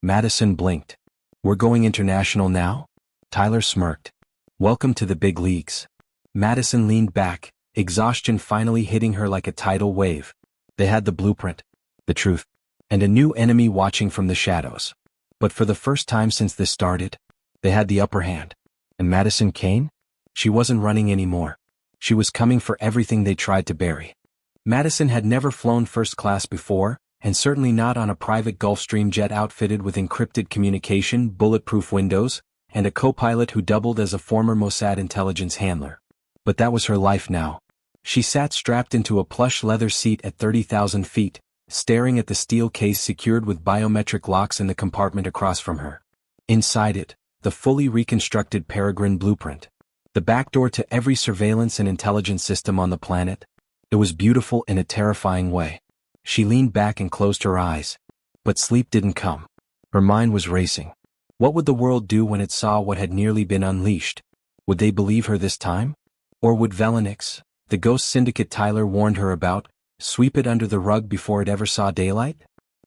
Speaker 1: Madison blinked. "We're going international now?" Tyler smirked. "Welcome to the big leagues." Madison leaned back, exhaustion finally hitting her like a tidal wave. They had the blueprint. The truth. And a new enemy watching from the shadows. But for the first time since this started, they had the upper hand. And Madison Kane? She wasn't running anymore. She was coming for everything they tried to bury. Madison had never flown first class before, and certainly not on a private Gulfstream jet outfitted with encrypted communication, bulletproof windows, and a co-pilot who doubled as a former Mossad intelligence handler. But that was her life now. She sat strapped into a plush leather seat at 30,000 feet, staring at the steel case secured with biometric locks in the compartment across from her. Inside it, the fully reconstructed Peregrine blueprint. The backdoor to every surveillance and intelligence system on the planet. It was beautiful in a terrifying way. She leaned back and closed her eyes. But sleep didn't come. Her mind was racing. What would the world do when it saw what had nearly been unleashed? Would they believe her this time? Or would Velonix, the ghost syndicate Tyler warned her about, sweep it under the rug before it ever saw daylight?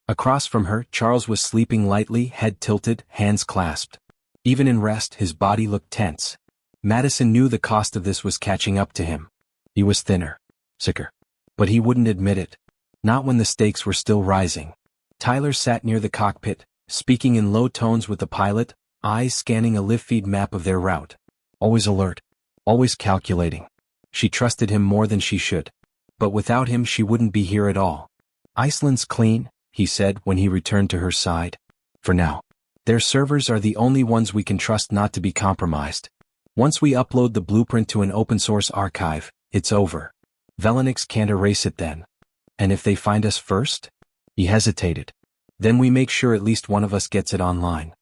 Speaker 1: Across from her, Charles was sleeping lightly, head tilted, hands clasped. Even in rest, his body looked tense. Madison knew the cost of this was catching up to him. He was thinner, sicker. But he wouldn't admit it. Not when the stakes were still rising. Tyler sat near the cockpit, speaking in low tones with the pilot, eyes scanning a live feed map of their route. Always alert. Always calculating. She trusted him more than she should. But without him she wouldn't be here at all. Iceland's clean, he said when he returned to her side. For now. Their servers are the only ones we can trust not to be compromised. Once we upload the blueprint to an open-source archive, it's over. Velonix can't erase it then. And if they find us first? He hesitated. Then we make sure at least one of us gets it online.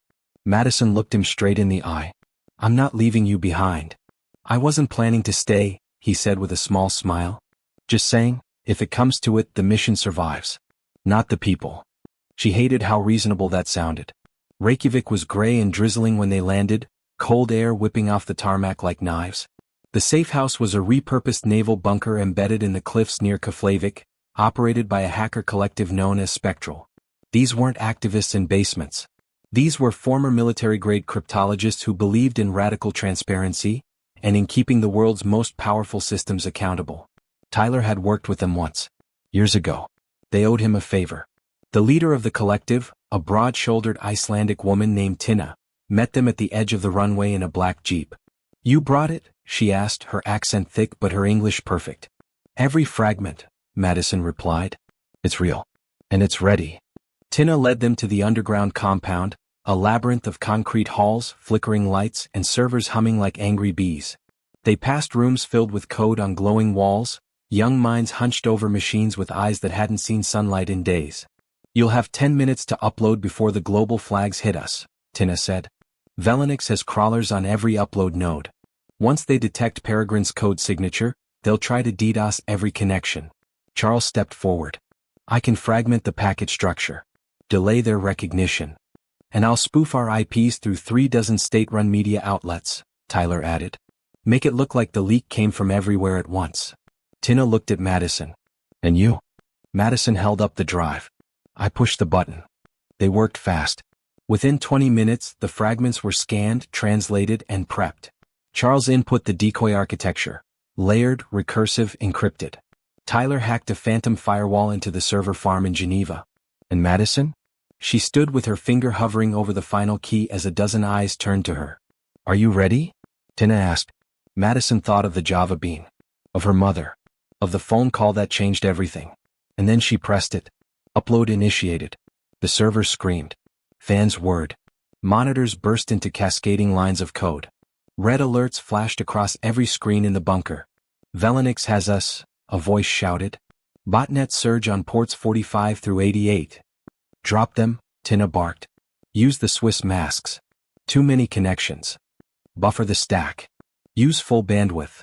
Speaker 1: Madison looked him straight in the eye. I'm not leaving you behind. I wasn't planning to stay, he said with a small smile. Just saying, if it comes to it, the mission survives. Not the people. She hated how reasonable that sounded. Reykjavik was gray and drizzling when they landed, cold air whipping off the tarmac like knives. The safe house was a repurposed naval bunker embedded in the cliffs near Keflavik, operated by a hacker collective known as Spectral. These weren't activists in basements. These were former military-grade cryptologists who believed in radical transparency and in keeping the world's most powerful systems accountable. Tyler had worked with them once. Years ago. They owed him a favor. The leader of the collective, a broad-shouldered Icelandic woman named Tina, met them at the edge of the runway in a black jeep. You brought it? She asked, her accent thick but her English perfect. Every fragment, Madison replied. It's real. And it's ready. Tina led them to the underground compound, a labyrinth of concrete halls, flickering lights, and servers humming like angry bees. They passed rooms filled with code on glowing walls, young minds hunched over machines with eyes that hadn't seen sunlight in days. You'll have 10 minutes to upload before the global flags hit us, Tina said. Velonix has crawlers on every upload node. Once they detect Peregrine's code signature, they'll try to DDoS every connection. Charles stepped forward. I can fragment the packet structure. Delay their recognition. And I'll spoof our IPs through 36 state-run media outlets, Tyler added. Make it look like the leak came from everywhere at once. Tina looked at Madison. And you? Madison held up the drive. I pushed the button. They worked fast. Within 20 minutes, the fragments were scanned, translated, and prepped. Charles input the decoy architecture. Layered, recursive, encrypted. Tyler hacked a phantom firewall into the server farm in Geneva. And Madison? She stood with her finger hovering over the final key as a dozen eyes turned to her. Are you ready? Tina asked. Madison thought of the Java bean. Of her mother. Of the phone call that changed everything. And then she pressed it. Upload initiated. The server screamed. Fans whirred. Monitors burst into cascading lines of code. Red alerts flashed across every screen in the bunker. Velonix has us, a voice shouted. Botnets surge on ports 45 through 88. Drop them, Tina barked. Use the Swiss masks. Too many connections. Buffer the stack. Use full bandwidth.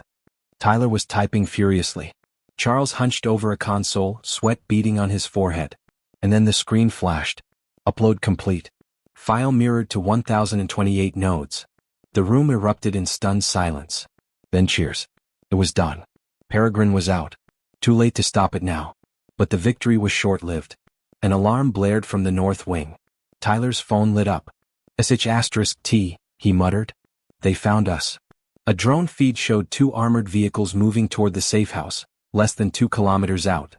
Speaker 1: Tyler was typing furiously. Charles hunched over a console, sweat beading on his forehead. And then the screen flashed. Upload complete. File mirrored to 1028 nodes. The room erupted in stunned silence. Then cheers. It was done. Peregrine was out. Too late to stop it now. But the victory was short-lived. An alarm blared from the north wing. Tyler's phone lit up. *T, he muttered. They found us. A drone feed showed 2 armored vehicles moving toward the safe house, less than 2 kilometers out.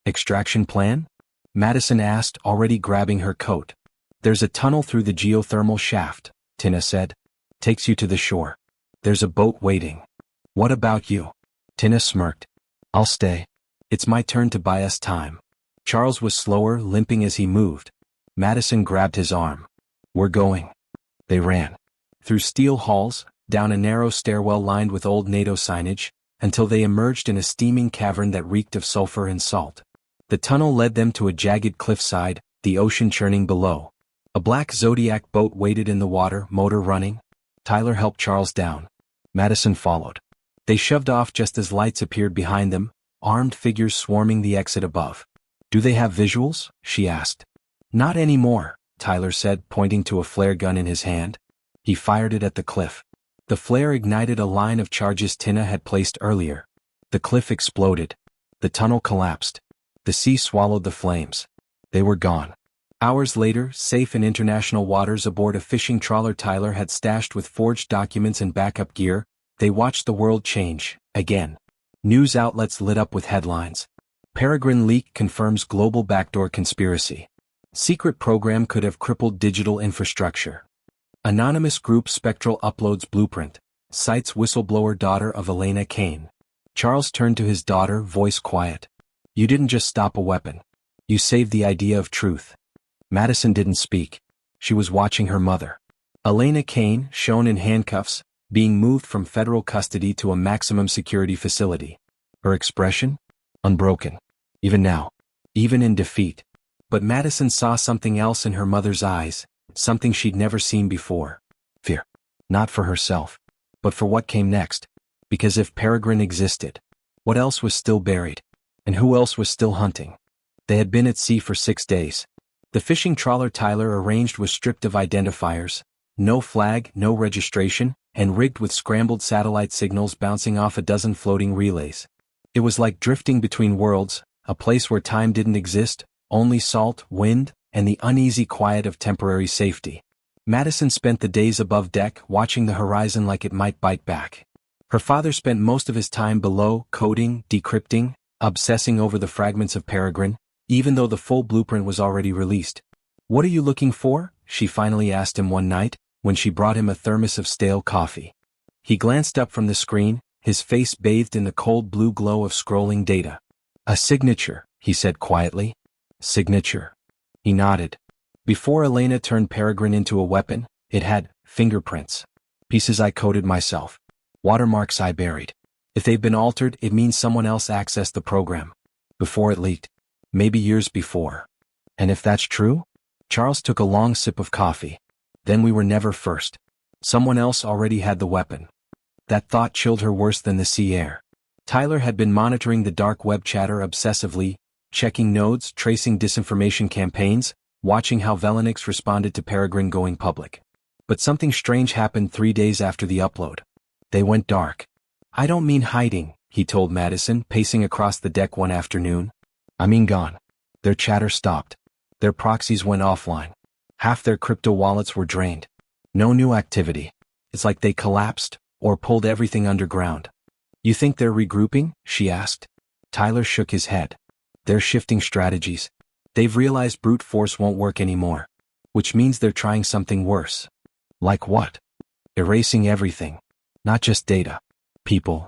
Speaker 1: Extraction plan? Madison asked, already grabbing her coat. There's a tunnel through the geothermal shaft, Tina said. Takes you to the shore. There's a boat waiting. What about you? Tina smirked. I'll stay. It's my turn to buy us time. Charles was slower, limping as he moved. Madison grabbed his arm. We're going. They ran. Through steel halls, down a narrow stairwell lined with old NATO signage, until they emerged in a steaming cavern that reeked of sulfur and salt. The tunnel led them to a jagged cliffside, the ocean churning below. A black Zodiac boat waited in the water, motor running. Tyler helped Charles down. Madison followed. They shoved off just as lights appeared behind them, armed figures swarming the exit above. "Do they have visuals?" she asked. "Not anymore," Tyler said, pointing to a flare gun in his hand. He fired it at the cliff. The flare ignited a line of charges Tina had placed earlier. The cliff exploded. The tunnel collapsed. The sea swallowed the flames. They were gone. Hours later, safe in international waters aboard a fishing trawler Tyler had stashed with forged documents and backup gear, they watched the world change, again. News outlets lit up with headlines. Peregrine leak confirms global backdoor conspiracy. Secret program could have crippled digital infrastructure. Anonymous group Spectral uploads blueprint, cites whistleblower daughter of Elena Kane. Charles turned to his daughter, voice quiet. "You didn't just stop a weapon. You saved the idea of truth." Madison didn't speak. She was watching her mother. Elena Kane, shown in handcuffs, being moved from federal custody to a maximum security facility. Her expression? Unbroken. Even now. Even in defeat. But Madison saw something else in her mother's eyes, something she'd never seen before. Fear. Not for herself, but for what came next. Because if Peregrine existed, what else was still buried? And who else was still hunting? They had been at sea for 6 days. The fishing trawler Tyler arranged was stripped of identifiers, no flag, no registration, and rigged with scrambled satellite signals bouncing off a dozen floating relays. It was like drifting between worlds, a place where time didn't exist, only salt, wind, and the uneasy quiet of temporary safety. Madison spent the days above deck watching the horizon like it might bite back. Her father spent most of his time below, coding, decrypting, obsessing over the fragments of Peregrine, even though the full blueprint was already released. "What are you looking for?" she finally asked him one night, when she brought him a thermos of stale coffee. He glanced up from the screen, his face bathed in the cold blue glow of scrolling data. "A signature," he said quietly. "Signature." He nodded. Before Elena turned Peregrine into a weapon, it had fingerprints. Pieces I coded myself. Watermarks I buried. If they've been altered, it means someone else accessed the program. Before it leaked. Maybe years before. And if that's true? Charles took a long sip of coffee. Then we were never first. Someone else already had the weapon. That thought chilled her worse than the sea air. Tyler had been monitoring the dark web chatter obsessively, checking nodes, tracing disinformation campaigns, watching how Velonix responded to Peregrine going public. But something strange happened 3 days after the upload. They went dark. "I don't mean hiding," he told Madison, pacing across the deck one afternoon. "I mean gone." Their chatter stopped. Their proxies went offline. Half their crypto wallets were drained. No new activity. It's like they collapsed, or pulled everything underground. "You think they're regrouping?" she asked. Tyler shook his head. "They're shifting strategies. They've realized brute force won't work anymore. Which means they're trying something worse." "Like what?" "Erasing everything. Not just data. People."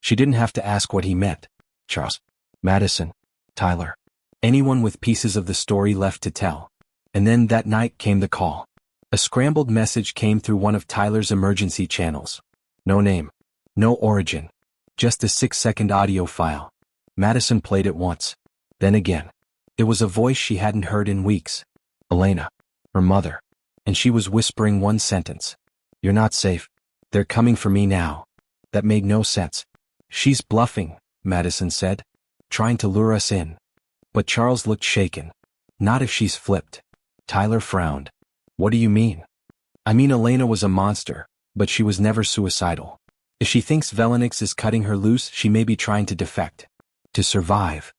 Speaker 1: She didn't have to ask what he meant. Charles. Madison. Tyler. Anyone with pieces of the story left to tell. And then that night came the call. A scrambled message came through one of Tyler's emergency channels. No name. No origin. Just a 6-second audio file. Madison played it once. Then again. It was a voice she hadn't heard in weeks. Elena. Her mother. And she was whispering one sentence. "You're not safe. They're coming for me now." That made no sense. "She's bluffing," Madison said. "Trying to lure us in." But Charles looked shaken. "Not if she's flipped." Tyler frowned. "What do you mean?" "I mean Elena was a monster, but she was never suicidal. If she thinks Velonix is cutting her loose, she may be trying to defect. To survive.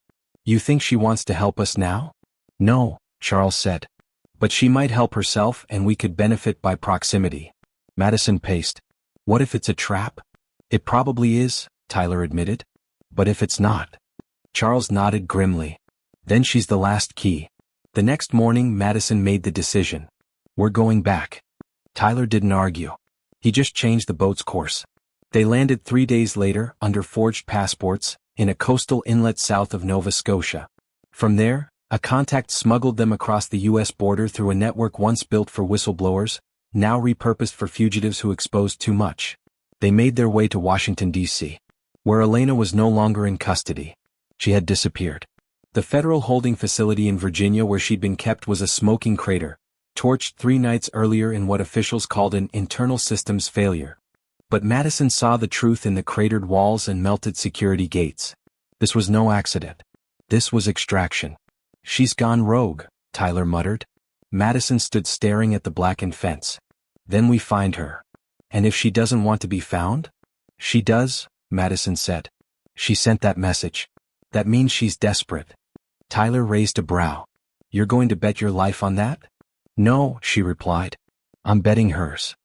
Speaker 1: You think she wants to help us now?" "No," Charles said. "But she might help herself and we could benefit by proximity." Madison paced. "What if it's a trap?" "It probably is," Tyler admitted. "But if it's not?" Charles nodded grimly. "Then she's the last key." The next morning Madison made the decision. "We're going back." Tyler didn't argue. He just changed the boat's course. They landed 3 days later, under forged passports, in a coastal inlet south of Nova Scotia. From there, a contact smuggled them across the U.S. border through a network once built for whistleblowers, now repurposed for fugitives who exposed too much. They made their way to Washington, D.C., where Elena was no longer in custody. She had disappeared. The federal holding facility in Virginia where she'd been kept was a smoking crater, torched 3 nights earlier in what officials called an internal systems failure. But Madison saw the truth in the cratered walls and melted security gates. This was no accident. This was extraction. "She's gone rogue," Tyler muttered. Madison stood staring at the blackened fence. "Then we find her. And if she doesn't want to be found?" "She does," Madison said. "She sent that message. That means she's desperate." Tyler raised a brow. "You're going to bet your life on that?" "No," she replied. "I'm betting hers."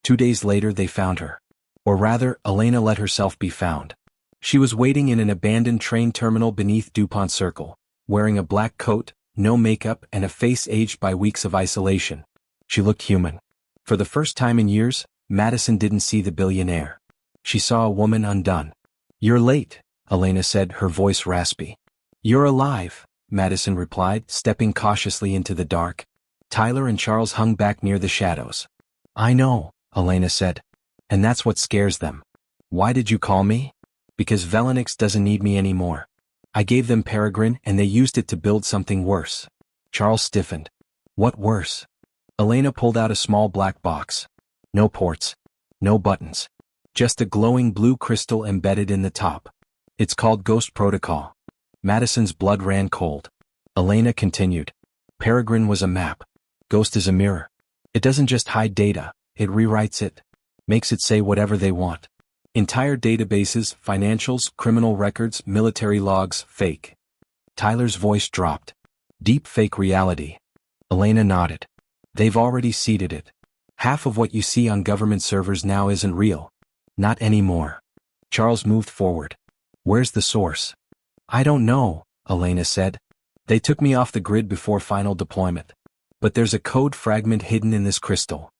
Speaker 1: 2 days later they found her. Or rather, Elena let herself be found. She was waiting in an abandoned train terminal beneath DuPont Circle, wearing a black coat, no makeup, and a face aged by weeks of isolation. She looked human. For the first time in years, Madison didn't see the billionaire. She saw a woman undone. "You're late," Elena said, her voice raspy. "You're alive," Madison replied, stepping cautiously into the dark. Tyler and Charles hung back near the shadows. "I know," Elena said. "And that's what scares them." "Why did you call me?" "Because Velonix doesn't need me anymore. I gave them Peregrine and they used it to build something worse." Charles stiffened. "What worse?" Elena pulled out a small black box. No ports. No buttons. Just a glowing blue crystal embedded in the top. "It's called Ghost Protocol." Madison's blood ran cold. Elena continued. "Peregrine was a map. Ghost is a mirror. It doesn't just hide data, it rewrites it. Makes it say whatever they want. Entire databases, financials, criminal records, military logs, fake." Tyler's voice dropped. "Deep fake reality." Elena nodded. "They've already seeded it. Half of what you see on government servers now isn't real. Not anymore." Charles moved forward. "Where's the source?" "I don't know," Elena said. "They took me off the grid before final deployment. But there's a code fragment hidden in this crystal."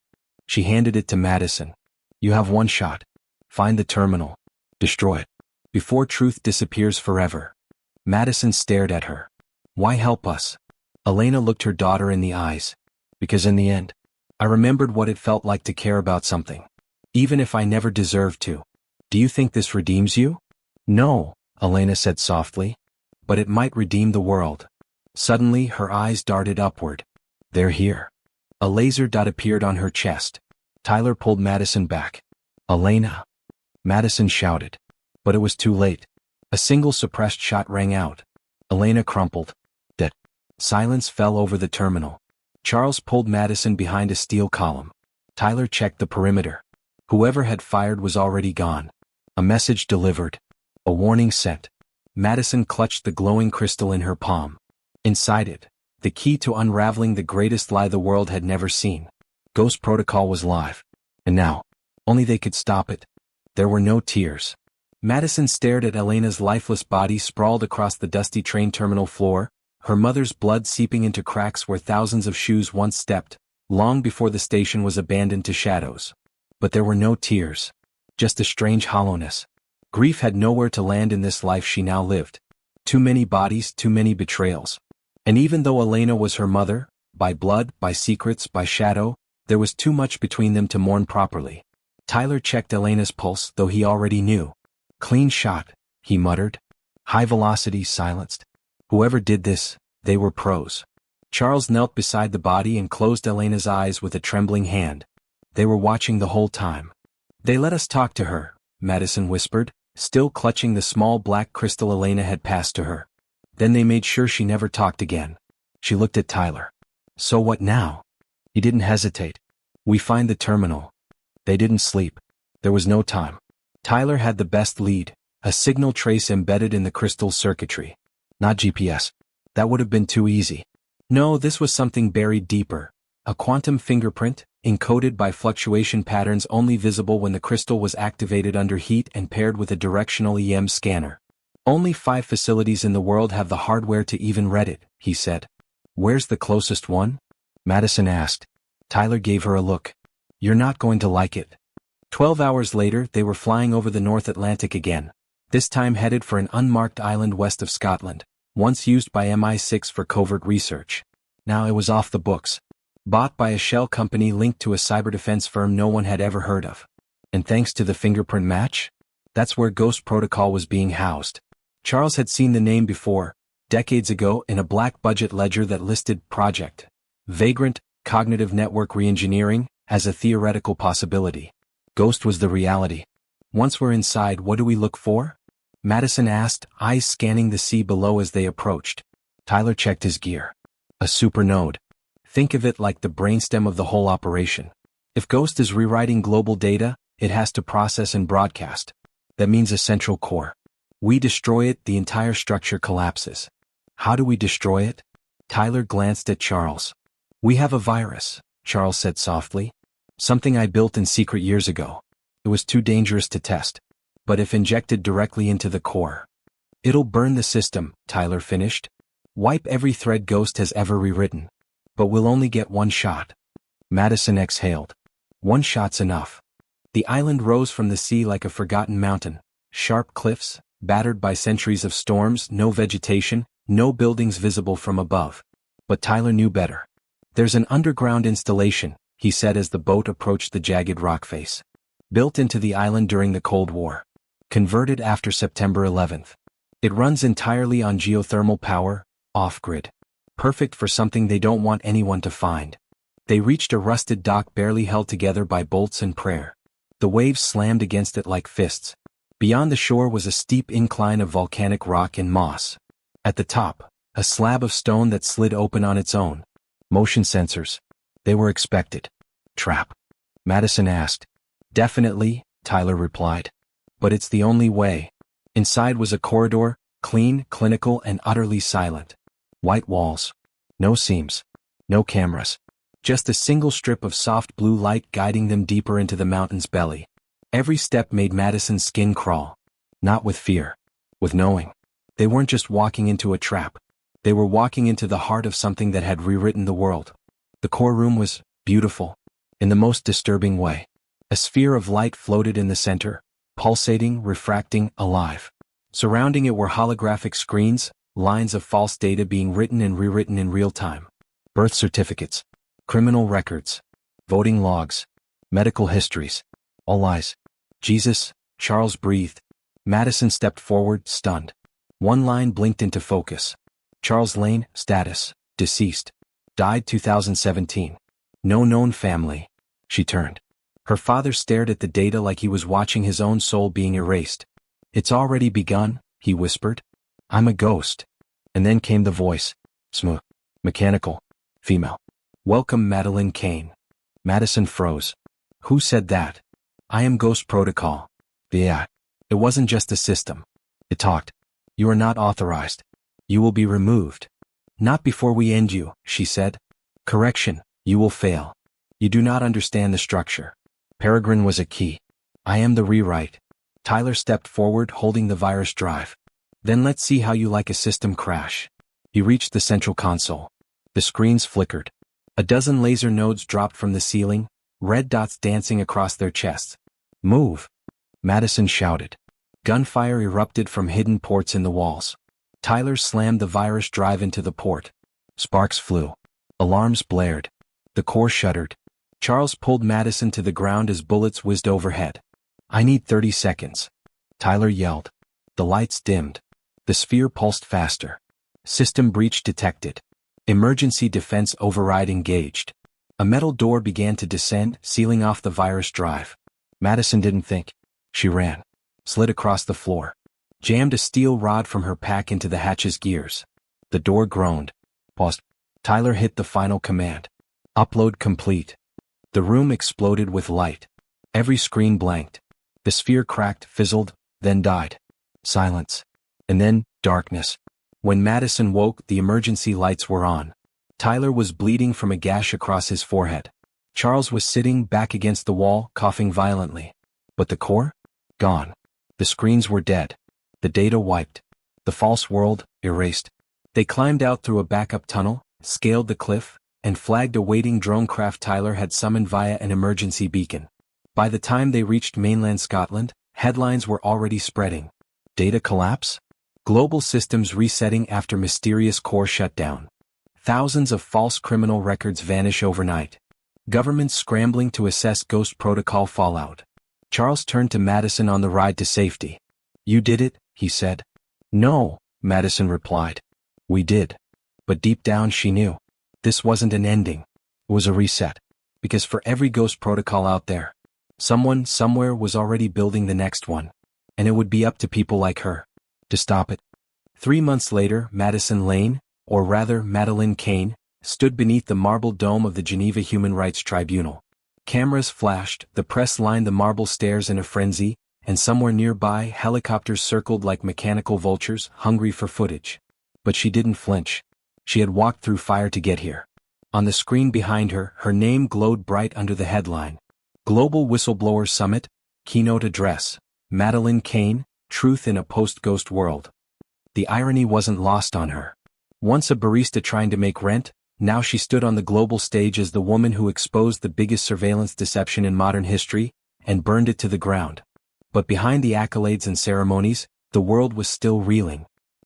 Speaker 1: She handed it to Madison. "You have 1 shot. Find the terminal. Destroy it. Before truth disappears forever." Madison stared at her. "Why help us?" Elena looked her daughter in the eyes. "Because in the end, I remembered what it felt like to care about something. Even if I never deserved to. Do you think this redeems you?" "No," Elena said softly. "But it might redeem the world." Suddenly her eyes darted upward. "They're here." A laser dot appeared on her chest. Tyler pulled Madison back. "Elena!" Madison shouted. But it was too late. A single suppressed shot rang out. Elena crumpled. Dead. Silence fell over the terminal. Charles pulled Madison behind a steel column. Tyler checked the perimeter. Whoever had fired was already gone. A message delivered. A warning sent. Madison clutched the glowing crystal in her palm. Inside it, the key to unraveling the greatest lie the world had never seen. Ghost Protocol was live. And now, only they could stop it. There were no tears. Madison stared at Elena's lifeless body sprawled across the dusty train terminal floor, her mother's blood seeping into cracks where thousands of shoes once stepped, long before the station was abandoned to shadows. But there were no tears. Just a strange hollowness. Grief had nowhere to land in this life she now lived. Too many bodies, too many betrayals. And even though Elena was her mother, by blood, by secrets, by shadow, there was too much between them to mourn properly. Tyler checked Elena's pulse, though he already knew. "Clean shot," he muttered. "High velocity, silenced. Whoever did this, they were pros." Charles knelt beside the body and closed Elena's eyes with a trembling hand. They were watching the whole time. "They let us talk to her," Madison whispered, still clutching the small black crystal Elena had passed to her. "Then they made sure she never talked again." She looked at Tyler. "So what now?" He didn't hesitate. "We find the terminal." They didn't sleep. There was no time. Tyler had the best lead, a signal trace embedded in the crystal circuitry. Not GPS. That would have been too easy. No, this was something buried deeper. A quantum fingerprint, encoded by fluctuation patterns only visible when the crystal was activated under heat and paired with a directional EM scanner. "Only 5 facilities in the world have the hardware to even read it," he said. "Where's the closest one?" Madison asked. Tyler gave her a look. "You're not going to like it." 12 hours later, they were flying over the North Atlantic again, this time headed for an unmarked island west of Scotland, once used by MI6 for covert research. Now it was off the books. Bought by a shell company linked to a cyberdefense firm no one had ever heard of. And thanks to the fingerprint match? That's where Ghost Protocol was being housed. Charles had seen the name before, decades ago in a black budget ledger that listed Project Vagrant cognitive network reengineering, as a theoretical possibility. Ghost was the reality. Once we're inside, what do we look for? Madison asked, eyes scanning the sea below as they approached. Tyler checked his gear. A supernode. Think of it like the brainstem of the whole operation. If Ghost is rewriting global data, it has to process and broadcast. That means a central core. We destroy it, the entire structure collapses. How do we destroy it? Tyler glanced at Charles. We have a virus, Charles said softly. Something I built in secret years ago. It was too dangerous to test. But if injected directly into the core, it'll burn the system, Tyler finished. Wipe every thread Ghost has ever rewritten. But we'll only get one shot. Madison exhaled. One shot's enough. The island rose from the sea like a forgotten mountain. Sharp cliffs, battered by centuries of storms, no vegetation, no buildings visible from above. But Tyler knew better. There's an underground installation, he said as the boat approached the jagged rock face. Built into the island during the Cold War. Converted after September 11th. It runs entirely on geothermal power, off-grid. Perfect for something they don't want anyone to find. They reached a rusted dock barely held together by bolts and prayer. The waves slammed against it like fists. Beyond the shore was a steep incline of volcanic rock and moss. At the top, a slab of stone that slid open on its own. Motion sensors. They were expected. Trap? Madison asked. Definitely, Tyler replied. But it's the only way. Inside was a corridor, clean, clinical, and utterly silent. White walls. No seams. No cameras. Just a single strip of soft blue light guiding them deeper into the mountain's belly. Every step made Madison's skin crawl. Not with fear. With knowing. They weren't just walking into a trap. They were walking into the heart of something that had rewritten the world. The core room was beautiful. In the most disturbing way. A sphere of light floated in the center, pulsating, refracting, alive. Surrounding it were holographic screens, lines of false data being written and rewritten in real time. Birth certificates. Criminal records. Voting logs. Medical histories. All lies. Jesus, Charles breathed. Madison stepped forward, stunned. One line blinked into focus. Charles Lane, status, deceased. Died 2017. No known family. She turned. Her father stared at the data like he was watching his own soul being erased. It's already begun, he whispered. I'm a ghost. And then came the voice. Smooth. Mechanical. Female. Welcome, Madeline Kane. Madison froze. Who said that? I am Ghost Protocol. Yeah. It wasn't just a system. It talked. You are not authorized. You will be removed. Not before we end you, she said. Correction, you will fail. You do not understand the structure. Peregrine was a key. I am the rewrite. Tyler stepped forward holding the virus drive. Then let's see how you like a system crash. He reached the central console. The screens flickered. A dozen laser nodes dropped from the ceiling, red dots dancing across their chests. Move! Madison shouted. Gunfire erupted from hidden ports in the walls. Tyler slammed the virus drive into the port. Sparks flew. Alarms blared. The core shuddered. Charles pulled Madison to the ground as bullets whizzed overhead. I need 30 seconds. Tyler yelled. The lights dimmed. The sphere pulsed faster. System breach detected. Emergency defense override engaged. A metal door began to descend, sealing off the virus drive. Madison didn't think. She ran. Slid across the floor. Jammed a steel rod from her pack into the hatch's gears. The door groaned. Paused. Tyler hit the final command. Upload complete. The room exploded with light. Every screen blanked. The sphere cracked, fizzled, then died. Silence. And then, darkness. When Madison woke, the emergency lights were on. Tyler was bleeding from a gash across his forehead. Charles was sitting back against the wall, coughing violently. But the core? Gone. The screens were dead. The data wiped. The false world, erased. They climbed out through a backup tunnel, scaled the cliff, and flagged a waiting drone craft Tyler had summoned via an emergency beacon. By the time they reached mainland Scotland, headlines were already spreading. Data collapse? Global systems resetting after mysterious core shutdown. Thousands of false criminal records vanish overnight. Governments scrambling to assess Ghost Protocol fallout. Charles turned to Madison on the ride to safety. You did it, he said. No, Madison replied. We did. But deep down she knew. This wasn't an ending. It was a reset. Because for every ghost protocol out there, someone, somewhere was already building the next one. And it would be up to people like her to stop it. 3 months later, Madison Lane, or rather Madeleine Kane, stood beneath the marble dome of the Geneva Human Rights Tribunal. Cameras flashed, the press lined the marble stairs in a frenzy, and somewhere nearby helicopters circled like mechanical vultures, hungry for footage. But she didn't flinch. She had walked through fire to get here. On the screen behind her, her name glowed bright under the headline. Global Whistleblower Summit, Keynote Address, Madeleine Kane, Truth in a Post-Ghost World. The irony wasn't lost on her. Once a barista trying to make rent, now she stood on the global stage as the woman who exposed the biggest surveillance deception in modern history, and burned it to the ground. But behind the accolades and ceremonies, the world was still reeling.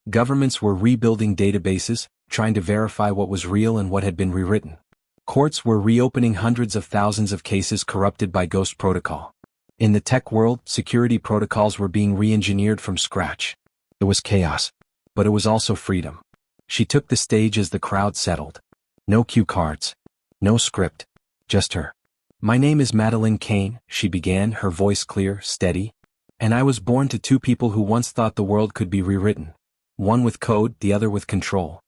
Speaker 1: Governments were rebuilding databases, trying to verify what was real and what had been rewritten. Courts were reopening hundreds of thousands of cases corrupted by Ghost Protocol. In the tech world, security protocols were being re-engineered from scratch. It was chaos, but it was also freedom. She took the stage as the crowd settled. No cue cards. No script. Just her. My name is Madeleine Kane, she began, her voice clear, steady. And I was born to two people who once thought the world could be rewritten. One with code, the other with control.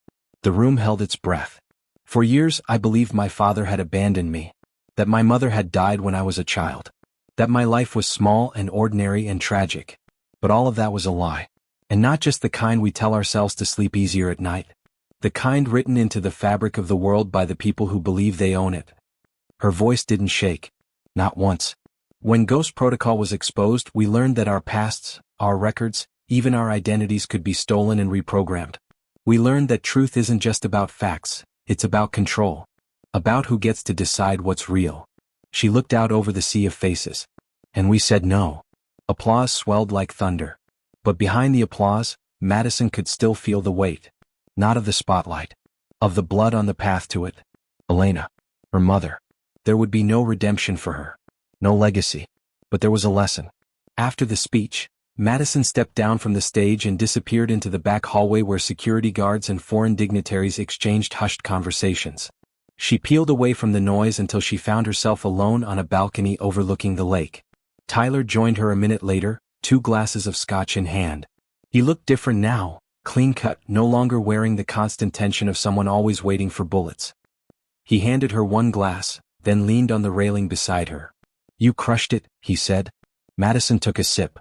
Speaker 1: The room held its breath. For years, I believed my father had abandoned me. That my mother had died when I was a child. That my life was small and ordinary and tragic. But all of that was a lie. And not just the kind we tell ourselves to sleep easier at night. The kind written into the fabric of the world by the people who believe they own it. Her voice didn't shake. Not once. When Ghost Protocol was exposed, we learned that our pasts, our records, even our identities could be stolen and reprogrammed. We learned that truth isn't just about facts, it's about control. About who gets to decide what's real. She looked out over the sea of faces. And we said no. Applause swelled like thunder. But behind the applause, Madison could still feel the weight. Not of the spotlight. Of the blood on the path to it. Elena. Her mother. There would be no redemption for her. No legacy. But there was a lesson. After the speech, Madison stepped down from the stage and disappeared into the back hallway where security guards and foreign dignitaries exchanged hushed conversations. She peeled away from the noise until she found herself alone on a balcony overlooking the lake. Tyler joined her a minute later, 2 glasses of scotch in hand. He looked different now, clean-cut, no longer wearing the constant tension of someone always waiting for bullets. He handed her 1 glass, then leaned on the railing beside her. You crushed it, he said. Madison took a sip.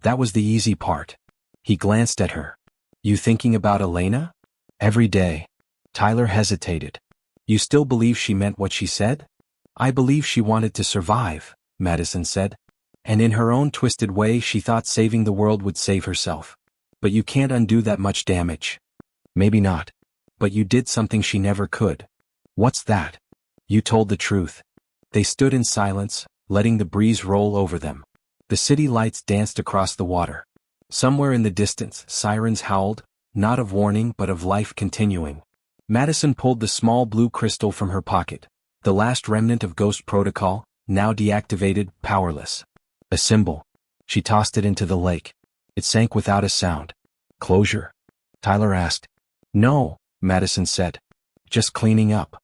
Speaker 1: That was the easy part. He glanced at her. You thinking about Elena? Every day. Tyler hesitated. You still believe she meant what she said? I believe she wanted to survive, Madison said. And in her own twisted way she thought saving the world would save herself. But you can't undo that much damage. Maybe not. But you did something she never could. What's that? You told the truth. They stood in silence, letting the breeze roll over them. The city lights danced across the water. Somewhere in the distance, sirens howled, not of warning but of life continuing. Madison pulled the small blue crystal from her pocket, the last remnant of Ghost Protocol, now deactivated, powerless. A symbol. She tossed it into the lake. It sank without a sound. Closure? Tyler asked. No, Madison said. Just cleaning up.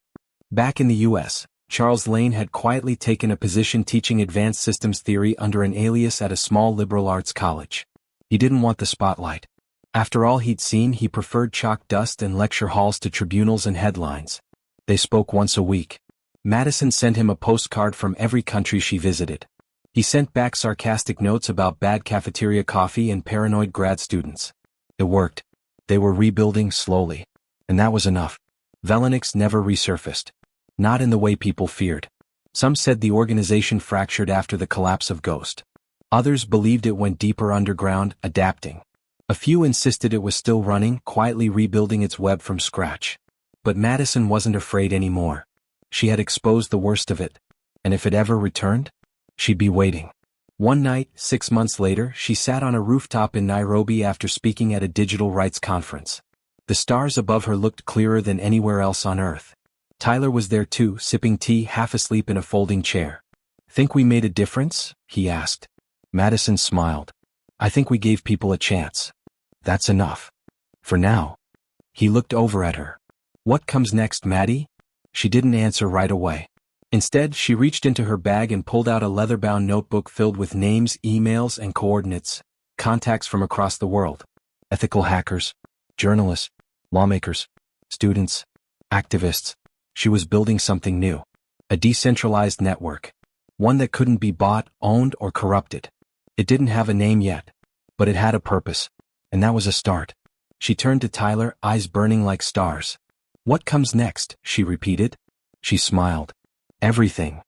Speaker 1: Back in the U.S., Charles Lane had quietly taken a position teaching advanced systems theory under an alias at a small liberal arts college. He didn't want the spotlight. After all he'd seen, he preferred chalk dust and lecture halls to tribunals and headlines. They spoke once a week. Madison sent him a postcard from every country she visited. He sent back sarcastic notes about bad cafeteria coffee and paranoid grad students. It worked. They were rebuilding slowly. And that was enough. Velonix never resurfaced. Not in the way people feared. Some said the organization fractured after the collapse of Ghost. Others believed it went deeper underground, adapting. A few insisted it was still running, quietly rebuilding its web from scratch. But Madison wasn't afraid anymore. She had exposed the worst of it. And if it ever returned, she'd be waiting. One night, 6 months later, she sat on a rooftop in Nairobi after speaking at a digital rights conference. The stars above her looked clearer than anywhere else on Earth. Tyler was there too, sipping tea, half asleep in a folding chair. Think we made a difference? He asked. Madison smiled. I think we gave people a chance. That's enough. For now. He looked over at her. What comes next, Maddie? She didn't answer right away. Instead, she reached into her bag and pulled out a leather-bound notebook filled with names, emails, and coordinates, contacts from across the world. Ethical hackers, journalists, lawmakers, students, activists. She was building something new. A decentralized network. One that couldn't be bought, owned, or corrupted. It didn't have a name yet, but it had a purpose. And that was a start. She turned to Tyler, eyes burning like stars. "What comes next?" she repeated. She smiled. "Everything,"